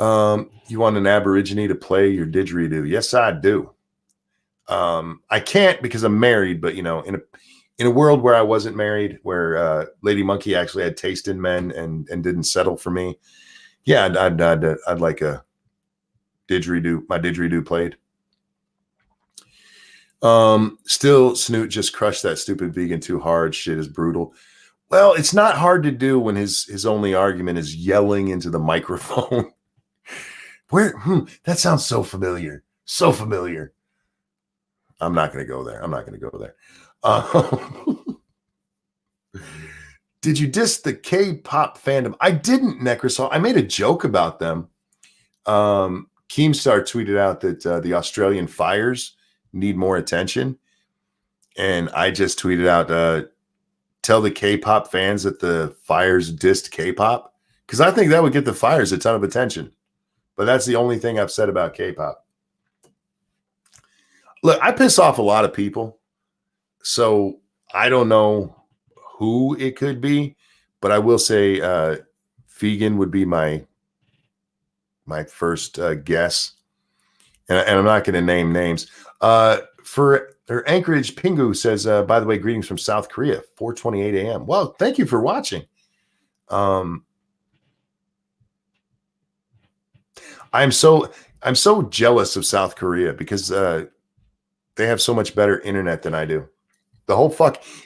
You want an Aborigine to play your didgeridoo? Yes, I do. I can't because I'm married, but in a world where I wasn't married, where Lady Monkey actually had taste in men and didn't settle for me, yeah, I'd like a didgeridoo. My didgeridoo played. Still, Snoot just crushed that stupid vegan too hard. Shit is brutal. Well, it's not hard to do when his only argument is yelling into the microphone. That sounds so familiar. So familiar. I'm not going to go there. Did you diss the K-pop fandom? I didn't, Necrosol. I made a joke about them. Keemstar tweeted out that the Australian fires need more attention. And I just tweeted out, tell the K-pop fans that the fires dissed K-pop. Because I think that would get the fires a ton of attention. But that's the only thing I've said about K-pop. Look, I piss off a lot of people. So I don't know who it could be. But I will say vegan would be my first guess. And I'm not going to name names. For Anchorage, Pingu says, by the way, greetings from South Korea, 4:28 a.m. Well, thank you for watching. I'm so jealous of South Korea because they have so much better internet than I do.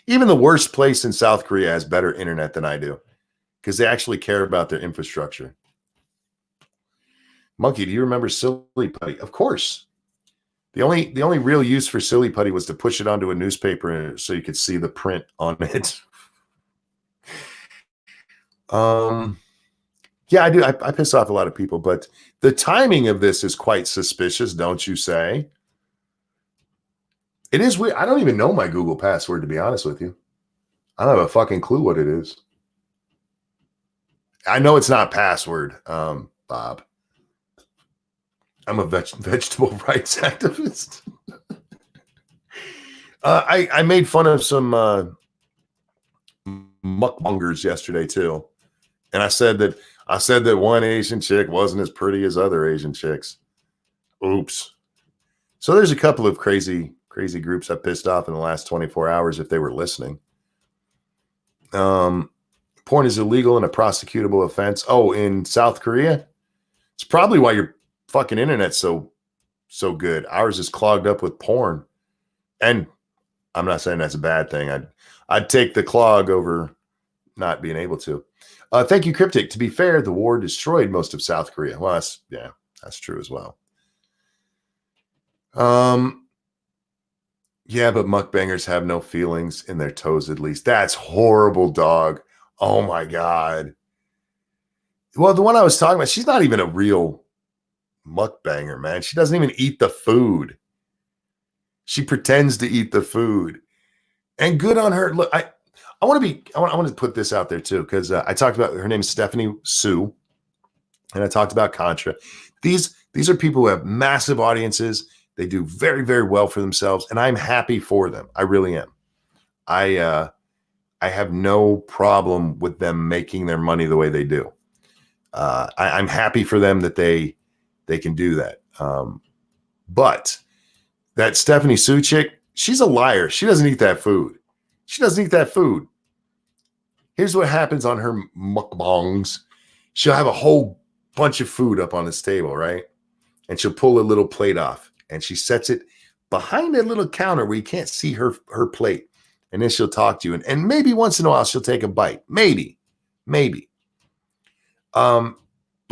Even the worst place in South Korea has better internet than I do because they actually care about their infrastructure. Monkey, do you remember Silly Putty? Of course. The only real use for Silly Putty was to push it onto a newspaper so you could see the print on it. Yeah, I do. I piss off a lot of people, but the timing of this is quite suspicious, don't you say? It is weird. I don't even know my Google password, to be honest with you. I don't have a fucking clue what it is. I know it's not password, Bob. I'm a vegetable rights activist. I made fun of some mukbangers yesterday too, and I said that one Asian chick wasn't as pretty as other Asian chicks. Oops. So there's a couple of crazy groups I pissed off in the last 24 hours if they were listening. Porn is illegal and a prosecutable offense. Oh, in South Korea? It's probably why your fucking internet's so good. Ours is clogged up with porn. And I'm not saying that's a bad thing. I'd take the clog over not being able to. Thank you, Cryptic. To be fair, the war destroyed most of South Korea. Well, that's true as well. Yeah, but mukbangers have no feelings in their toes, at least. That's horrible, dog. Oh my God. Well, the one I was talking about, she's not even a real mukbanger, man. She doesn't even eat the food. She pretends to eat the food. And good on her. Look, I want to put this out there too, because I talked about her name is Stephanie Sue, and I talked about Contra. These are people who have massive audiences. They do very, very well for themselves, and I'm happy for them. I really am. I have no problem with them making their money the way they do. I'm happy for them that they can do that. But that Stephanie Sue chick, she's a liar. She doesn't eat that food. She doesn't eat that food. Here's what happens on her mukbangs. She'll have a whole bunch of food up on this table, right? And she'll pull a little plate off and she sets it behind a little counter where you can't see her plate. And then she'll talk to you. And maybe once in a while she'll take a bite. Maybe. But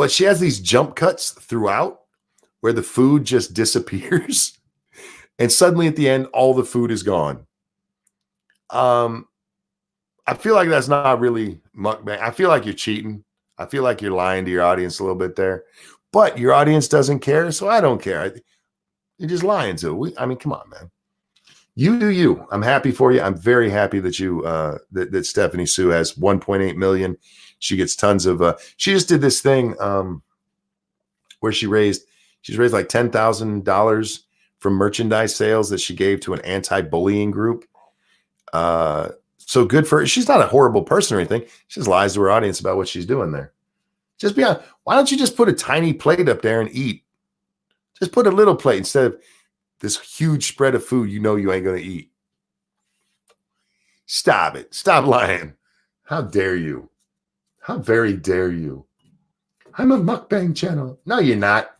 she has these jump cuts throughout where the food just disappears. And suddenly at the end, all the food is gone. I feel like that's not really mukbang. I feel like you're cheating. I feel like you're lying to your audience a little bit there. But your audience doesn't care, so I don't care. You're just lying to it. I mean, come on, man. You do you. I'm happy for you. I'm very happy that you that Stephanie Sue has 1.8 million. She gets tons of she just did this thing where she's raised like $10,000 from merchandise sales that she gave to an anti-bullying group. So good for her. She's not a horrible person or anything. She just lies to her audience about what she's doing there. Just be honest. Why don't you just put a tiny plate up there and eat? Just put a little plate instead of this huge spread of food you know you ain't going to eat. Stop it. Stop lying. How dare you? How very dare you? I'm a mukbang channel. No, you're not.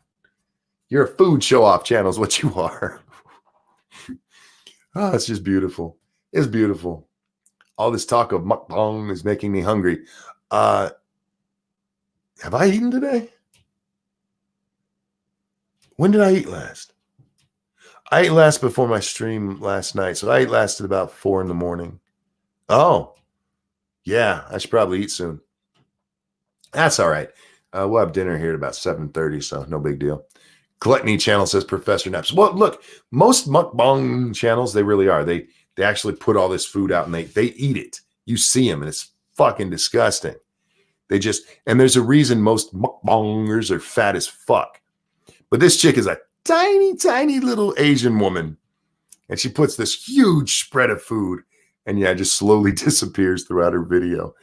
You're a food show-off channel is what you are. Oh, it's just beautiful. It's beautiful. All this talk of mukbang is making me hungry. Have I eaten today? When did I eat last? I ate last before my stream last night. So I ate last at about 4 a.m. Oh, Yeah, I should probably eat soon. That's all right. We'll have dinner here at about 7:30, so no big deal. Gluttony channel says Professor Naps. Well, look, most mukbang channels, they really are. They actually put all this food out and they eat it. You see them and it's fucking disgusting. They just, and there's a reason most mukbangers are fat as fuck. But this chick is a tiny, tiny little Asian woman. And she puts this huge spread of food and yeah, just slowly disappears throughout her video.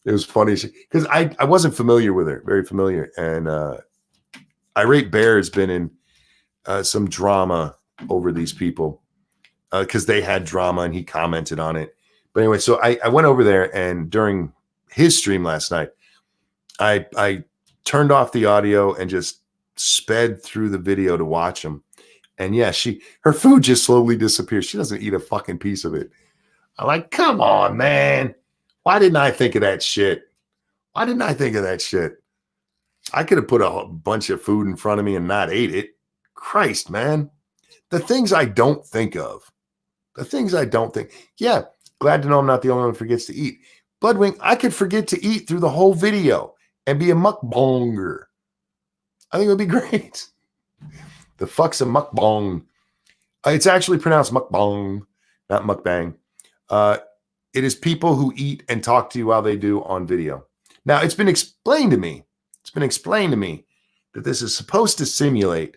It was funny because I wasn't familiar with her, very familiar. And Irate Bear has been in some drama over these people because they had drama and he commented on it. But anyway, so I went over there and during his stream last night, I turned off the audio and just sped through the video to watch him. And yeah, her food just slowly disappears. She doesn't eat a fucking piece of it. I'm like, come on, man. Why didn't I think of that shit? Why didn't I think of that shit? I could have put a bunch of food in front of me and not ate it. Christ, man. The things I don't think of. The things I don't think. Yeah, glad to know I'm not the only one who forgets to eat. Bloodwing, I could forget to eat through the whole video and be a mukbanger. I think it would be great. The fuck's a mukbang? It's actually pronounced mukbang, not mukbang. It is people who eat and talk to you while they do on video. Now, it's been explained to me. It's been explained to me that this is supposed to simulate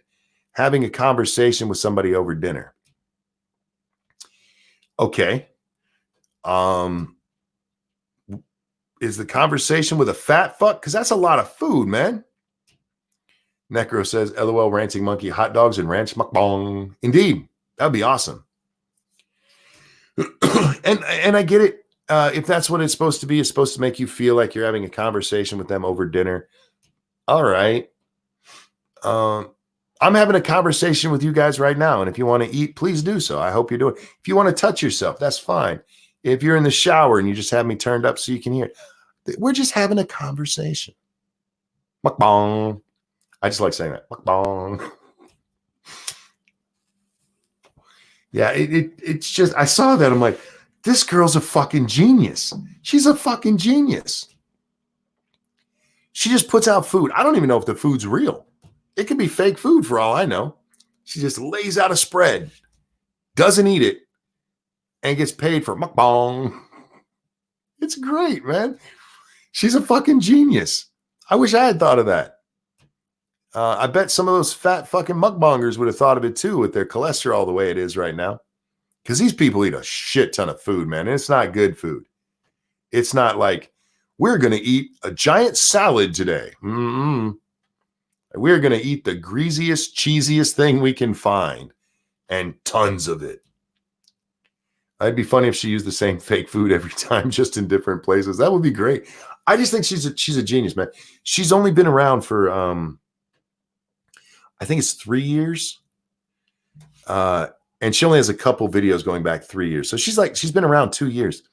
having a conversation with somebody over dinner. Okay. Is the conversation with a fat fuck? Because that's a lot of food, man. Necro says, LOL, Ranting Monkey, hot dogs and ranch mukbang. Indeed. That'd be awesome. and I get it. If that's what it's supposed to be, it's supposed to make you feel like you're having a conversation with them over dinner. All right. I'm having a conversation with you guys right now. And if you want to eat, please do so. I hope you do it. If you want to touch yourself, that's fine. If you're in the shower and you just have me turned up so you can hear it, we're just having a conversation. Mukbang. I just like saying that. Mukbang. Yeah, it's just, I saw that. I'm like, this girl's a fucking genius. She's a fucking genius. She just puts out food. I don't even know if the food's real. It could be fake food for all I know. She just lays out a spread, doesn't eat it, and gets paid for mukbang. It's great, man. She's a fucking genius. I wish I had thought of that. I bet some of those fat fucking mukbangers would have thought of it too with their cholesterol the way it is right now. Because these people eat a shit ton of food, man. And it's not good food. It's not like, we're going to eat a giant salad today. We're going to eat the greasiest, cheesiest thing we can find. And tons of it. It'd be funny if she used the same fake food every time, just in different places. That would be great. I just think she's a genius, man. She's only been around for, I think it's 3 years. And she only has a couple videos going back 3 years. So she's been around 2 years.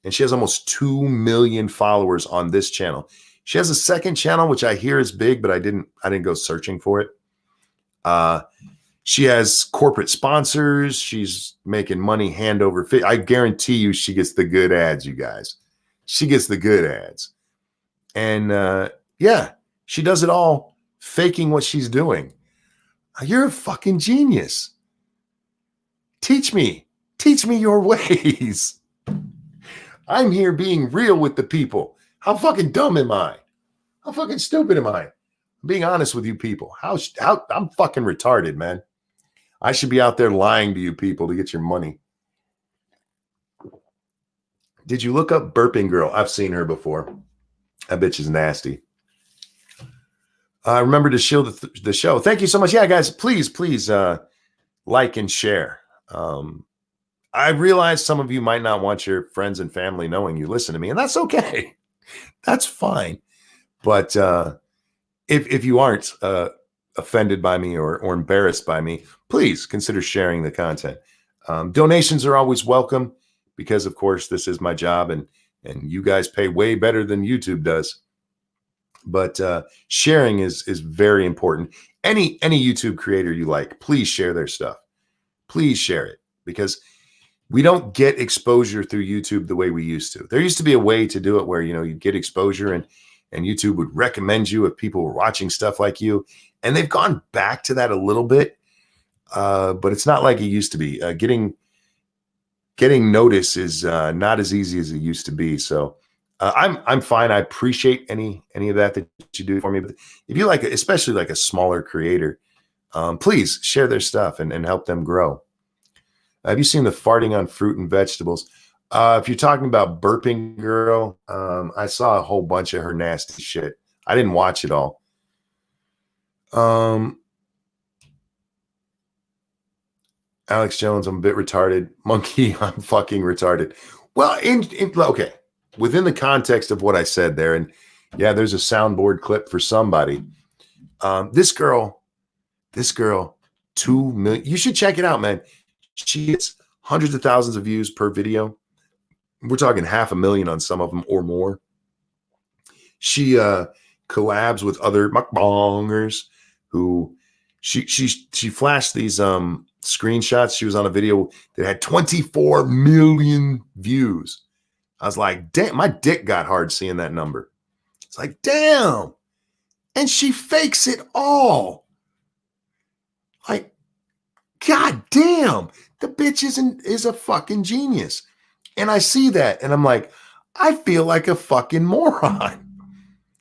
And she has almost 2 million followers on this channel. She has a second channel, which I hear is big, but I didn't go searching for it. She has corporate sponsors. She's making money hand over fist. I guarantee you she gets the good ads, you guys. She gets the good ads. And yeah, she does it all faking what she's doing. You're a fucking genius. Teach me your ways. I'm here being real with the people. How fucking dumb am I? How fucking stupid am I? I'm being honest with you people. How I'm fucking retarded, man. I should be out there lying to you people to get your money. Did you look up Burping Girl? I've seen her before. That bitch is nasty. Remember to shield the show. Thank you so much. Yeah, guys, please like and share. I realize some of you might not want your friends and family knowing you listen to me, and that's okay. That's fine. But if you aren't offended by me or embarrassed by me, please consider sharing the content. Donations are always welcome because, of course, this is my job, and you guys pay way better than YouTube does. But sharing is very important. Any YouTube creator you like, please share their stuff. Please share it because we don't get exposure through YouTube the way we used to. There used to be a way to do it where, you get exposure and YouTube would recommend you if people were watching stuff like you. And they've gone back to that a little bit, but it's not like it used to be. Getting notice is not as easy as it used to be. So I'm fine. I appreciate any of that you do for me. But if you like, especially like a smaller creator, please share their stuff and help them grow. Have you seen the farting on fruit and vegetables? If you're talking about burping girl, I saw a whole bunch of her nasty shit. I didn't watch it all. Alex Jones, I'm a bit retarded. Monkey, I'm fucking retarded. Well, okay, within the context of what I said there, and yeah, there's a soundboard clip for somebody. This girl, 2 million. You should check it out, man. She gets hundreds of thousands of views per video. We're talking 500,000 on some of them or more. She collabs with other mukbangers who she flashed these screenshots. She was on a video that had 24 million views. I was like, damn, my dick got hard seeing that number. It's like, damn. And she fakes it all. Like, god damn, the bitch is a fucking genius. And I see that and I'm like, I feel like a fucking moron.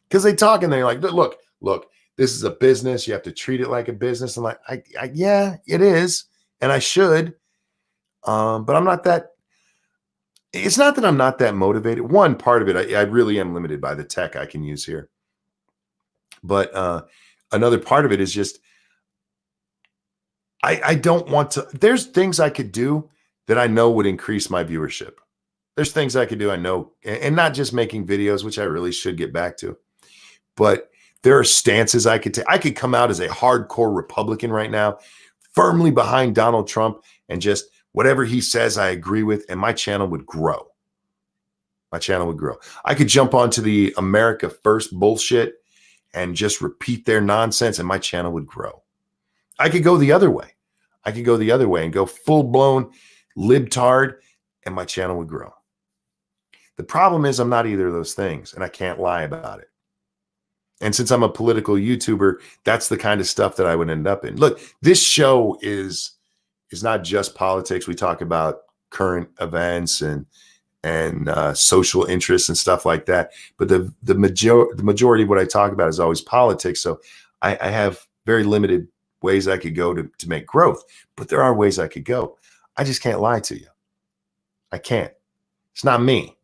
Because they talk and they're like, look, this is a business. You have to treat it like a business. I'm like, yeah, it is. And I should. But I'm not that. It's not that I'm not that motivated. One part of it, I really am limited by the tech I can use here. But another part of it is just, I don't want to. There's things I could do that I know would increase my viewership. There's things I could do, I know, and not just making videos, which I really should get back to. But there are stances I could take. I could come out as a hardcore Republican right now, firmly behind Donald Trump, and just whatever he says, I agree with, and my channel would grow. My channel would grow. I could jump onto the America First bullshit and just repeat their nonsense, and my channel would grow. I could go the other way. I could go the other way and go full-blown libtard, and my channel would grow. The problem is I'm not either of those things, and I can't lie about it. And since I'm a political YouTuber, that's the kind of stuff that I would end up in. Look, this show is not just politics. We talk about current events and social interests and stuff like that. But the majority of what I talk about is always politics. So I have very limited ways I could go to make growth. But there are ways I could go. I just can't lie to you. I can't. It's not me.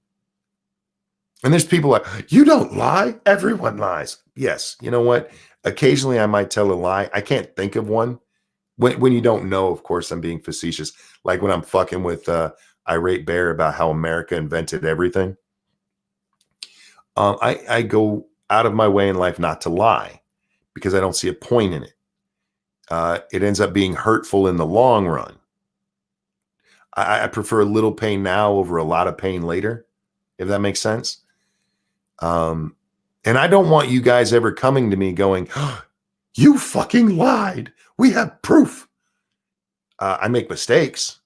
And there's people like, you don't lie. Everyone lies. Yes. You know what? Occasionally I might tell a lie. I can't think of one. When you don't know, of course, I'm being facetious. Like when I'm fucking with Irate Bear about how America invented everything. I go out of my way in life not to lie because I don't see a point in it. It ends up being hurtful in the long run. I prefer a little pain now over a lot of pain later, if that makes sense. And I don't want you guys ever coming to me going, oh, you fucking lied. We have proof. I make mistakes,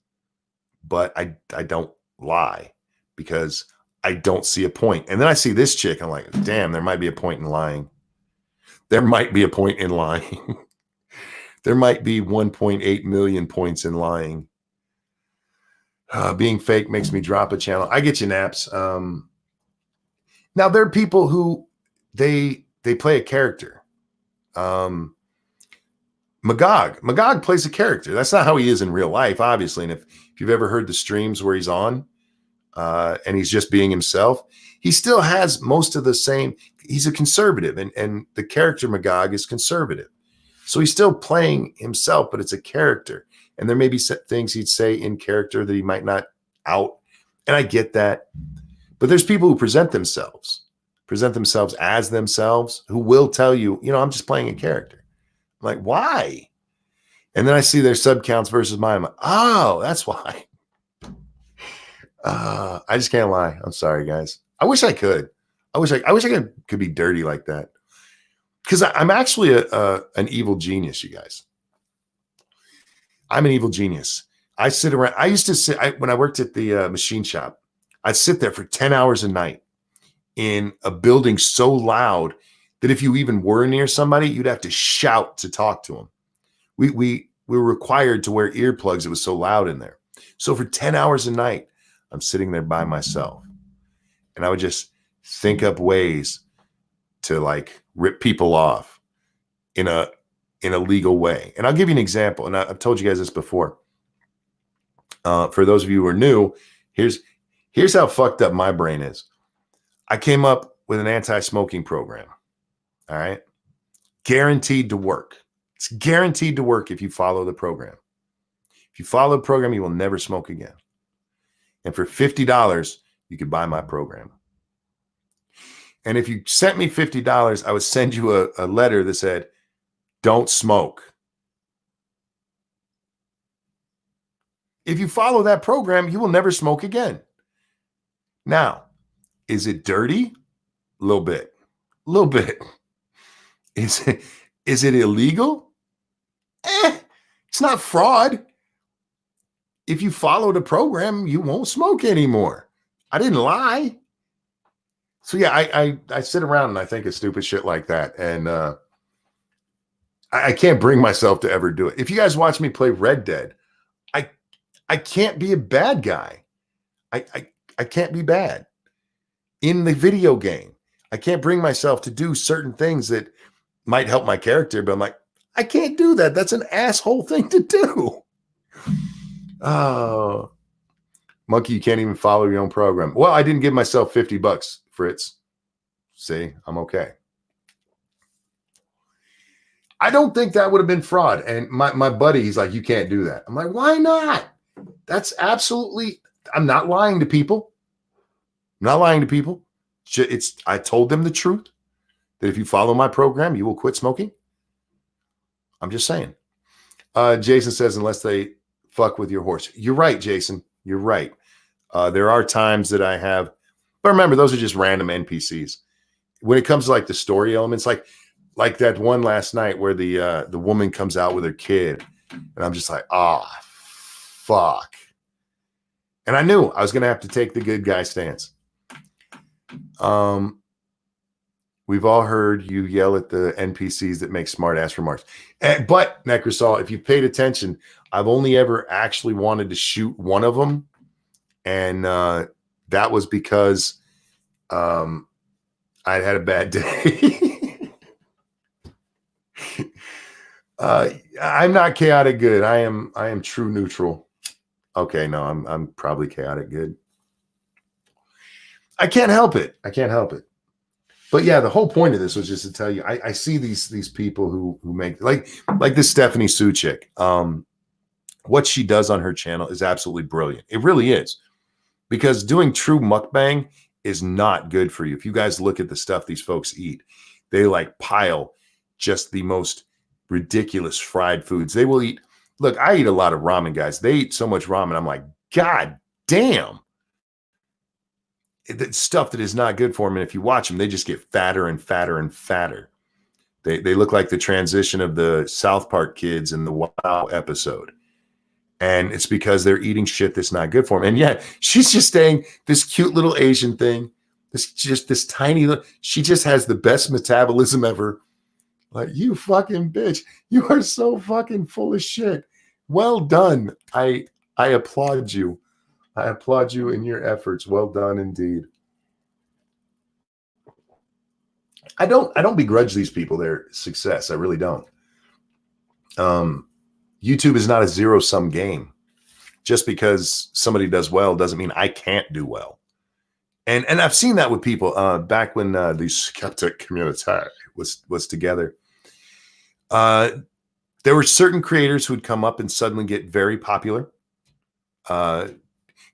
but I don't lie because I don't see a point. And then I see this chick. I'm like, damn, there might be a point in lying. There might be a point in lying. There might be 1.8 million points in lying. Being fake makes me drop a channel. I get you, Naps. Now there are people who they play a character. Magog plays a character. That's not how he is in real life, obviously. And if you've ever heard the streams where he's on and he's just being himself, he still has most of the same. He's a conservative, and the character Magog is conservative. So he's still playing himself, but it's a character. And there may be things he'd say in character that he might not out. And I get that. But there's people who present themselves as themselves, who will tell you, I'm just playing a character. I'm like, why? And then I see their sub counts versus mine. I'm like, oh, that's why. I just can't lie. I'm sorry, guys. I wish I could. I wish I could be dirty like that. Because I'm actually an evil genius, you guys. I'm an evil genius. I sit around. I used to sit when I worked at the machine shop. I'd sit there for 10 hours a night in a building so loud that if you even were near somebody, you'd have to shout to talk to them. We were required to wear earplugs. It was so loud in there. So for 10 hours a night, I'm sitting there by myself, and I would just think up ways to like rip people off in a legal way. And I'll give you an example. And I've told you guys this before. For those of you who are new, here's how fucked up my brain is. I came up with an anti-smoking program. All right. Guaranteed to work. It's guaranteed to work if you follow the program. If you follow the program, you will never smoke again. And for $50, you could buy my program. And if you sent me $50, I would send you a letter that said, don't smoke. If you follow that program, you will never smoke again. Now, is it dirty? A little bit. A little bit. Is it illegal? It's not fraud. If you follow the program, you won't smoke anymore. I didn't lie. So yeah, I sit around and I think of stupid shit like that. And I can't bring myself to ever do it. If you guys watch me play Red Dead, I can't be a bad guy. I can't be bad in the video game. I can't bring myself to do certain things that might help my character, but I'm like, I can't do that. That's an asshole thing to do. Oh, Monkey, you can't even follow your own program. Well, I didn't give myself $50, Fritz. See, I'm okay. I don't think that would have been fraud. And my buddy, he's like, you can't do that. I'm like, why not? That's absolutely, I'm not lying to people. I'm not lying to people. I told them the truth, that if you follow my program, you will quit smoking. I'm just saying. Jason says, unless they fuck with your horse. You're right, Jason. You're right. There are times that I have, but remember, those are just random NPCs. When it comes to like the story elements, like that one last night where the woman comes out with her kid, and I'm just like, fuck. And I knew I was going to have to take the good guy stance. We've all heard you yell at the NPCs that make smart ass remarks. But Necrosol, if you paid attention, I've only ever actually wanted to shoot one of them. And that was because I had a bad day. I'm not chaotic good. I am true neutral. Okay, no, I'm probably chaotic good. I can't help it. But yeah, the whole point of this was just to tell you, I see these people who make like this Stephanie Sue chick. What she does on her channel is absolutely brilliant. It really is, because doing true mukbang is not good for you. If you guys look at the stuff these folks eat, they like pile just the most ridiculous fried foods. They will eat. Look, I eat a lot of ramen, guys. They eat so much ramen. I'm like, God damn. It's stuff that is not good for them. And if you watch them, they just get fatter and fatter and fatter. They look like the transition of the South Park kids in the WoW episode. And it's because they're eating shit that's not good for them. And yet she's just saying this cute little Asian thing, this tiny little, she just has the best metabolism ever. Like, you fucking bitch. You are so fucking full of shit. Well done. I applaud you. I applaud you in your efforts. Well done indeed. I don't begrudge these people their success. I really don't. YouTube is not a zero-sum game. Just because somebody does well doesn't mean I can't do well. And I've seen that with people back when the skeptic community was together. There were certain creators who would come up and suddenly get very popular.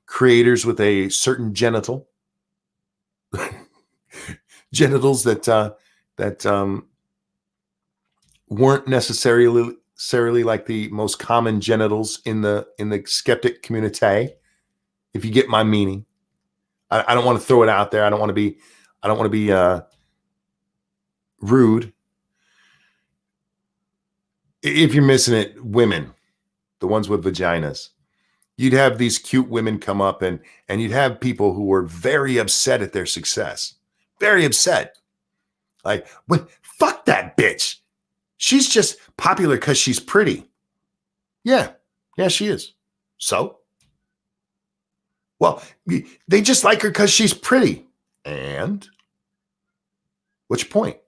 Creators with a certain genitals that weren't necessarily like the most common genitals in the skeptic community. If you get my meaning, I don't want to throw it out there. I don't want to be rude. If you're missing it, women, the ones with vaginas. You'd have these cute women come up and you'd have people who were very upset at their success. Very upset. Like, what? Fuck that bitch. She's just popular because she's pretty. Yeah. Yeah, she is. So? Well, they just like her because she's pretty. And? What's your point?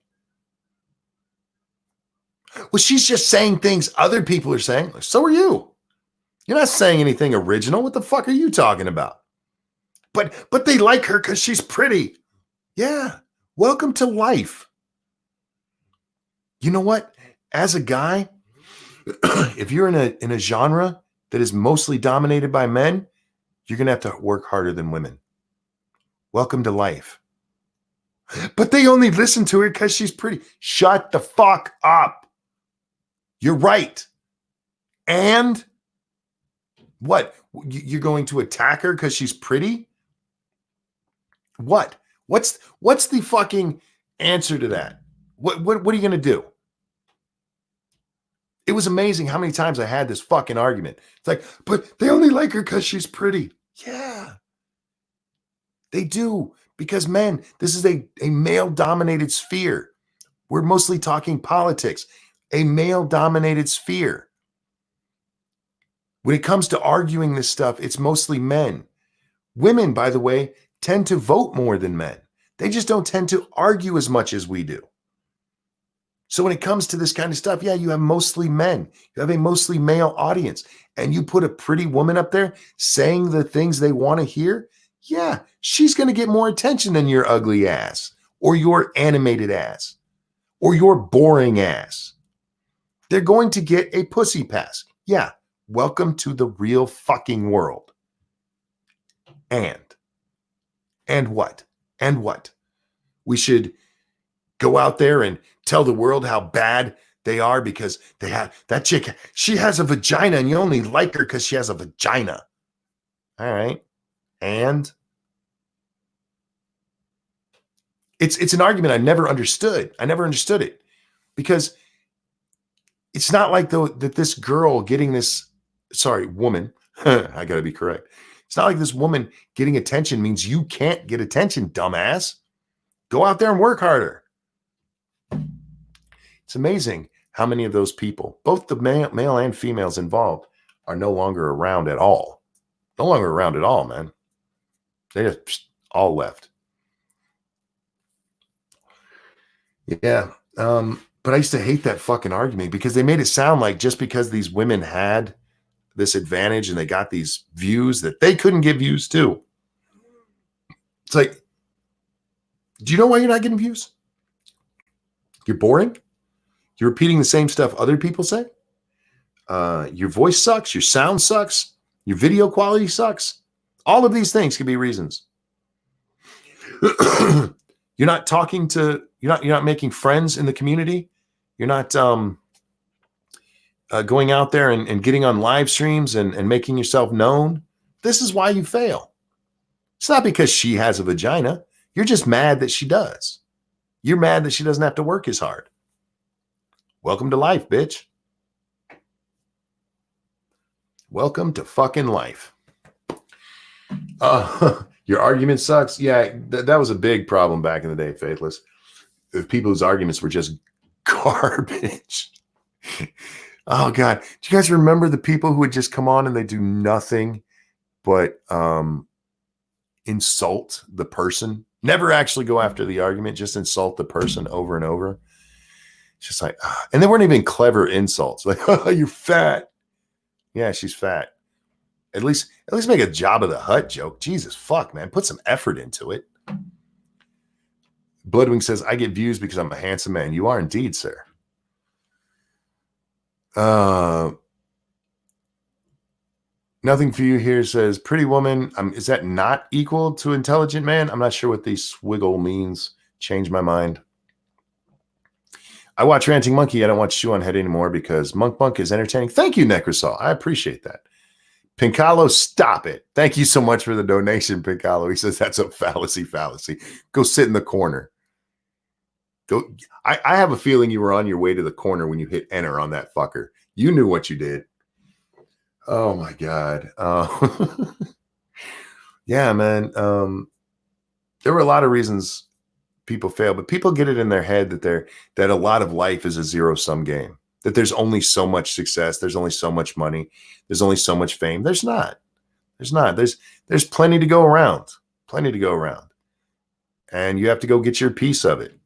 Well, she's just saying things other people are saying. So are you. You're not saying anything original. What the fuck are you talking about? But they like her because she's pretty. Yeah. Welcome to life. You know what? As a guy, if you're in a genre that is mostly dominated by men, you're gonna have to work harder than women. Welcome to life. But they only listen to her because she's pretty. Shut the fuck up. You're right. And what? You're going to attack her because she's pretty? What? What's the fucking answer to that? What are you going to do? It was amazing how many times I had this fucking argument. It's like, but they only like her because she's pretty. Yeah. They do. Because men, this is a male-dominated sphere. We're mostly talking politics. A male-dominated sphere. When it comes to arguing this stuff, it's mostly men. Women, by the way, tend to vote more than men. They just don't tend to argue as much as we do. So when it comes to this kind of stuff, yeah, you have mostly men. You have a mostly male audience. And you put a pretty woman up there saying the things they want to hear, yeah, she's going to get more attention than your ugly ass or your animated ass or your boring ass. They're going to get a pussy pass. Yeah, welcome to the real fucking world. And what? And what? We should go out there and tell the world how bad they are because they have that chick. She has a vagina and you only like her because she has a vagina. All right. And it's an argument I never understood. I never understood it because it's not like that this girl getting this, woman, I got to be correct. It's not like this woman getting attention means you can't get attention, dumbass. Go out there and work harder. It's amazing how many of those people, both the male and females involved, are no longer around at all. No longer around at all, man. They just all left. Yeah. But I used to hate that fucking argument because they made it sound like just because these women had this advantage and they got these views that they couldn't get views too. It's like, do you know why you're not getting views? You're boring. You're repeating the same stuff other people say. Your voice sucks. Your sound sucks. Your video quality sucks. All of these things could be reasons. You're not talking to, you're not making friends in the community. You're not going out there and getting on live streams and making yourself known. This is why you fail. It's not because she has a vagina. You're just mad that she does. You're mad that she doesn't have to work as hard. Welcome to life, bitch. Welcome to fucking life. Your argument sucks. Yeah, that was a big problem back in the day, Faithless. If people's arguments were just garbage. Oh God. Do you guys remember the people who would just come on and they do nothing but insult the person? Never actually go after the argument, just insult the person over and over. It's just like, and they weren't even clever insults. Like, oh, you're fat. Yeah, she's fat. At least make a Job of the Hut joke. Jesus fuck, man. Put some effort into it. Bloodwing says, I get views because I'm a handsome man. You are indeed, sir. Nothing for you here says, pretty woman. Is that not equal to intelligent man? I'm not sure what the swiggle means. Change my mind. I watch Ranting Monkey. I don't watch Shoe on Head anymore because Monk is entertaining. Thank you, Necrosol. I appreciate that. Pincalo, stop it. Thank you so much for the donation, Pincalo. He says that's a fallacy. Go sit in the corner. Go. I have a feeling you were on your way to the corner when you hit enter on that fucker. You knew what you did. Oh my God. Yeah, man. There were a lot of reasons people fail, but people get it in their head that a lot of life is a zero-sum game. That there's only so much success, there's only so much money, there's only so much fame. There's not. There's not. There's plenty to go around. Plenty to go around. And you have to go get your piece of it.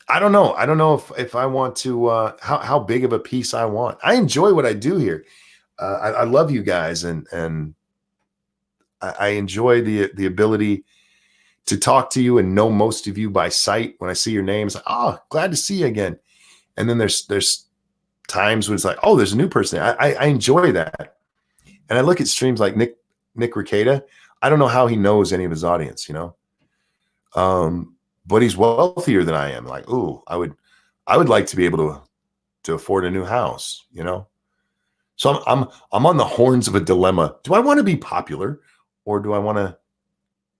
I don't know. I don't know if I want to how big of a piece I want. I enjoy what I do here. I love you guys, and I enjoy the ability to talk to you and know most of you by sight. When I see your names, like, oh, glad to see you again. And then there's times when it's like, oh, there's a new person. I enjoy that. And I look at streams like Nick Rekieta. I don't know how he knows any of his audience, but he's wealthier than I am. Like, ooh, I would like to be able to afford a new house, So I'm on the horns of a dilemma. Do I want to be popular, or do I want to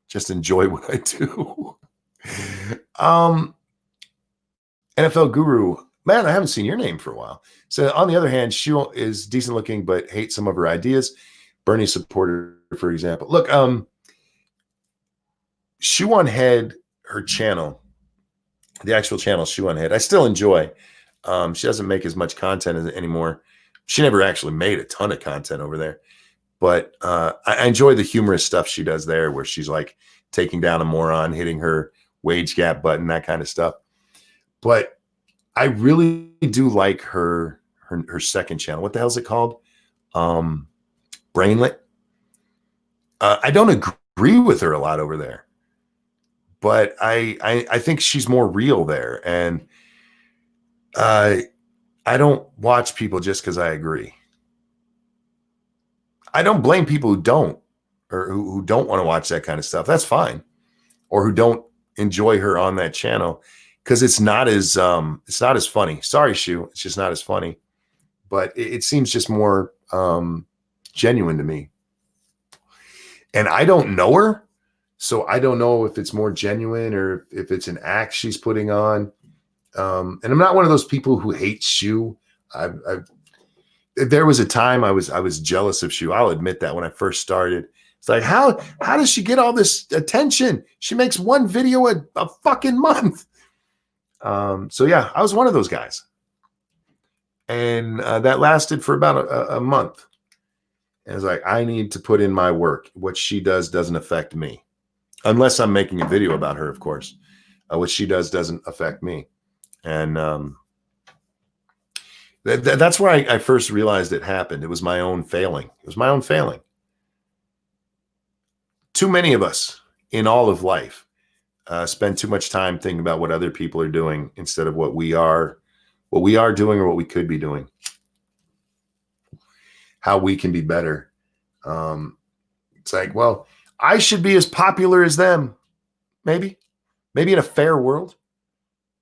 just enjoy what I do? NFL Guru, man, I haven't seen your name for a while. So on the other hand, she is decent looking, but hates some of her ideas. Bernie supporter, for example. Look, Shoe on Head, her channel, the actual channel, Shoe on Head, I still enjoy. She doesn't make as much content anymore. She never actually made a ton of content over there, but I enjoy the humorous stuff she does there, where she's like taking down a moron, hitting her wage gap button, that kind of stuff. But I really do like her second channel. What the hell is it called? Brainlit. I don't agree with her a lot over there, but I think she's more real there, and I don't watch people just because I agree. I don't blame people who don't, or who don't want to watch that kind of stuff. That's fine. Or who don't enjoy her on that channel, because it's not as funny. Sorry, Shu, it's just not as funny. But it seems just more genuine to me. And I don't know her, so I don't know if it's more genuine or if it's an act she's putting on. And I'm not one of those people who hate Shu. There was a time I was jealous of Shu. I'll admit that when I first started. It's like, how does she get all this attention? She makes one video a fucking month. So yeah, I was one of those guys. And that lasted for about a month. And I was like, I need to put in my work. What she does doesn't affect me. Unless I'm making a video about her, of course. What she does doesn't affect me. And that's where I first realized it happened. It was my own failing. It was my own failing. Too many of us in all of life spend too much time thinking about what other people are doing instead of what we are doing or what we could be doing. How we can be better. It's like, well, I should be as popular as them. Maybe in a fair world,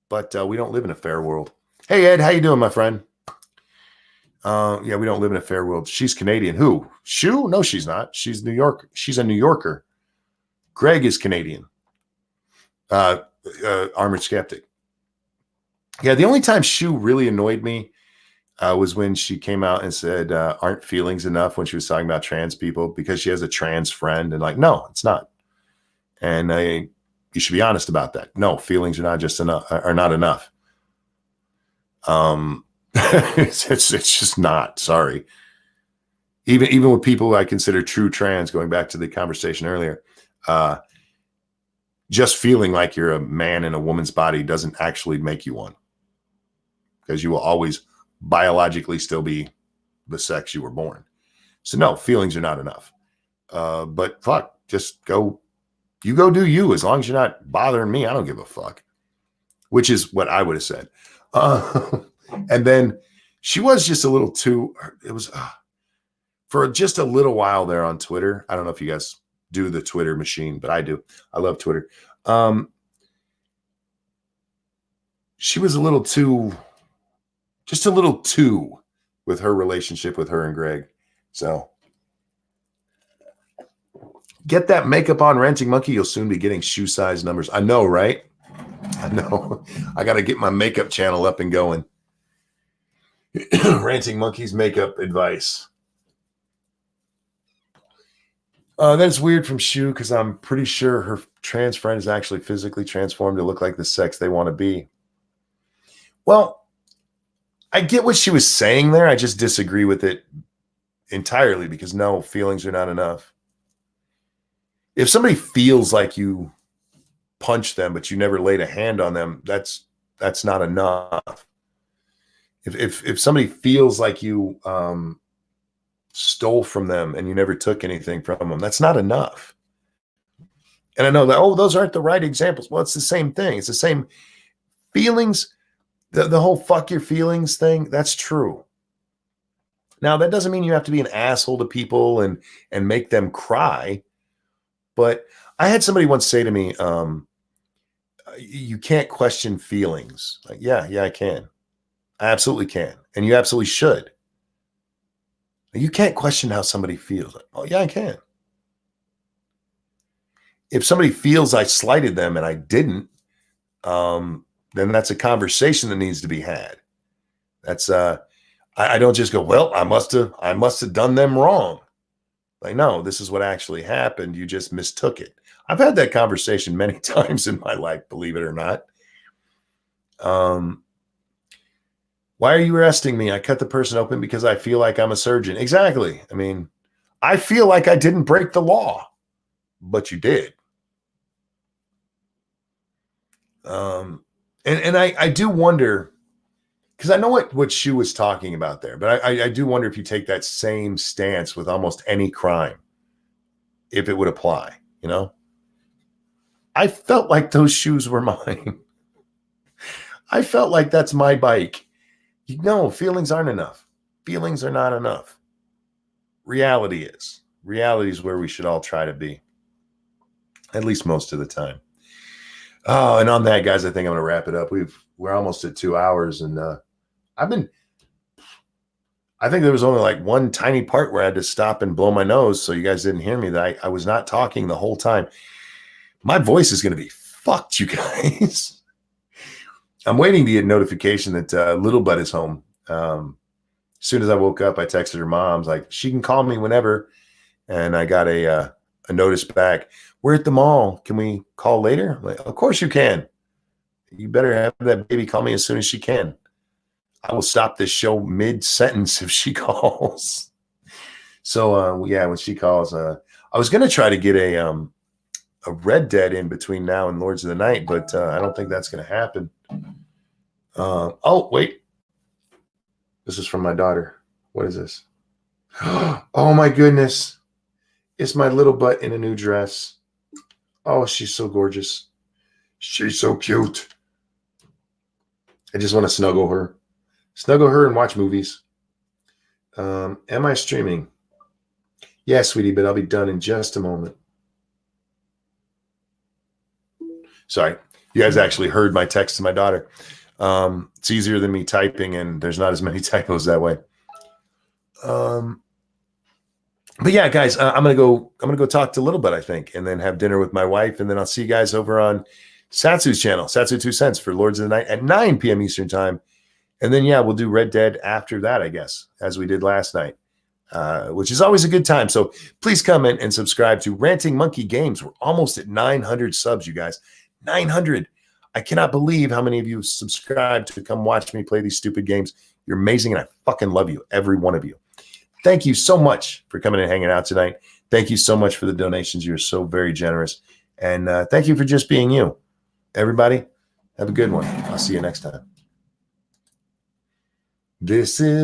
but we don't live in a fair world. Hey, Ed, how you doing, my friend? Yeah, we don't live in a fair world. She's Canadian. Who? Shu? No, she's not. She's New York. She's a New Yorker. Greg is Canadian. Armored Skeptic. Yeah, the only time Shu really annoyed me was when she came out and said, aren't feelings enough, when she was talking about trans people, because she has a trans friend, and like, no, it's not. And you should be honest about that. No, feelings are not just enough, are not enough. It's just not. Sorry. Even with people I consider true trans, going back to the conversation earlier, just feeling like you're a man in a woman's body doesn't actually make you one, because you will always biologically still be the sex you were born. So no, feelings are not enough. But fuck, just go do you. As long as you're not bothering me, I don't give a fuck. Which is what I would have said. And then she was just a little too, it was for just a little while there on Twitter. I don't know if you guys do the Twitter machine, but I do. I love Twitter. She was just a little too with her relationship with her and Greg. So get that makeup on, Ranting Monkey. You'll soon be getting shoe size numbers. I know, right? I know. I got to get my makeup channel up and going. Ranting Monkey's makeup advice. That's weird from Shu because I'm pretty sure her trans friend is actually physically transformed to look like the sex they want to be. Well, I get what she was saying there. I just disagree with it entirely because no, feelings are not enough. If somebody feels like you punch them, but you never laid a hand on them, that's not enough. If somebody feels like you stole from them and you never took anything from them, that's not enough. And I know that, oh, those aren't the right examples. Well, it's the same thing. It's the same feelings. The whole fuck your feelings thing, that's true. Now, that doesn't mean you have to be an asshole to people and make them cry. But I had somebody once say to me, you can't question feelings. Like, yeah, I can. I absolutely can. And you absolutely should. You can't question how somebody feels. Like, oh, yeah, I can. If somebody feels I slighted them and I didn't, then that's a conversation that needs to be had. That's I don't just go, well, I must have done them wrong. Like, no, this is what actually happened. You just mistook it. I've had that conversation many times in my life, believe it or not. Why are you arresting me? I cut the person open because I feel like I'm a surgeon. Exactly. I mean, I feel like I didn't break the law, but you did. And I do wonder, because I know what she was talking about there, but I do wonder if you take that same stance with almost any crime, if it would apply, you know? I felt like those shoes were mine. I felt like that's my bike. No, feelings aren't enough. Feelings are not enough. Reality is. Reality is where we should all try to be, at least most of the time. Oh, and on that, guys, I think I'm going to wrap it up. We're almost at 2 hours, and I think there was only like one tiny part where I had to stop and blow my nose, so you guys didn't hear me. That I was not talking the whole time. My voice is going to be fucked, you guys. I'm waiting to get notification that Little Bud is home. As soon as I woke up, I texted her mom's like, she can call me whenever. And I got a notice back. We're at the mall. Can we call later? I'm like, of course you can. You better have that baby call me as soon as she can. I will stop this show mid-sentence if she calls. So, yeah, when she calls, I was going to try to get a Red Dead in between now and Lords of the Night, but I don't think that's going to happen. Oh, wait. This is from my daughter. What is this? Oh, my goodness. It's my little butt in a new dress. Oh, she's so gorgeous. She's so cute. I just want to snuggle her. Snuggle her and watch movies. Am I streaming? Yeah, sweetie, but I'll be done in just a moment. Sorry. You guys actually heard my text to my daughter. It's easier than me typing, and there's not as many typos that way. But yeah, guys, I'm gonna go talk to Little Bit, I think, and then have dinner with my wife, and then I'll see you guys over on Satsu's channel, Satsu 2 Cents, for Lords of the Night at 9 p.m. Eastern time. And then, yeah, we'll do Red Dead after that, I guess, as we did last night, which is always a good time. So please come in and subscribe to Ranting Monkey Games. We're almost at 900 subs, you guys. 900. I cannot believe how many of you subscribed to come watch me play these stupid games. You're amazing, and I fucking love you, every one of you. Thank you so much for coming and hanging out tonight. Thank you so much for the donations. You're so very generous. And thank you for just being you. Everybody, have a good one. I'll see you next time. This is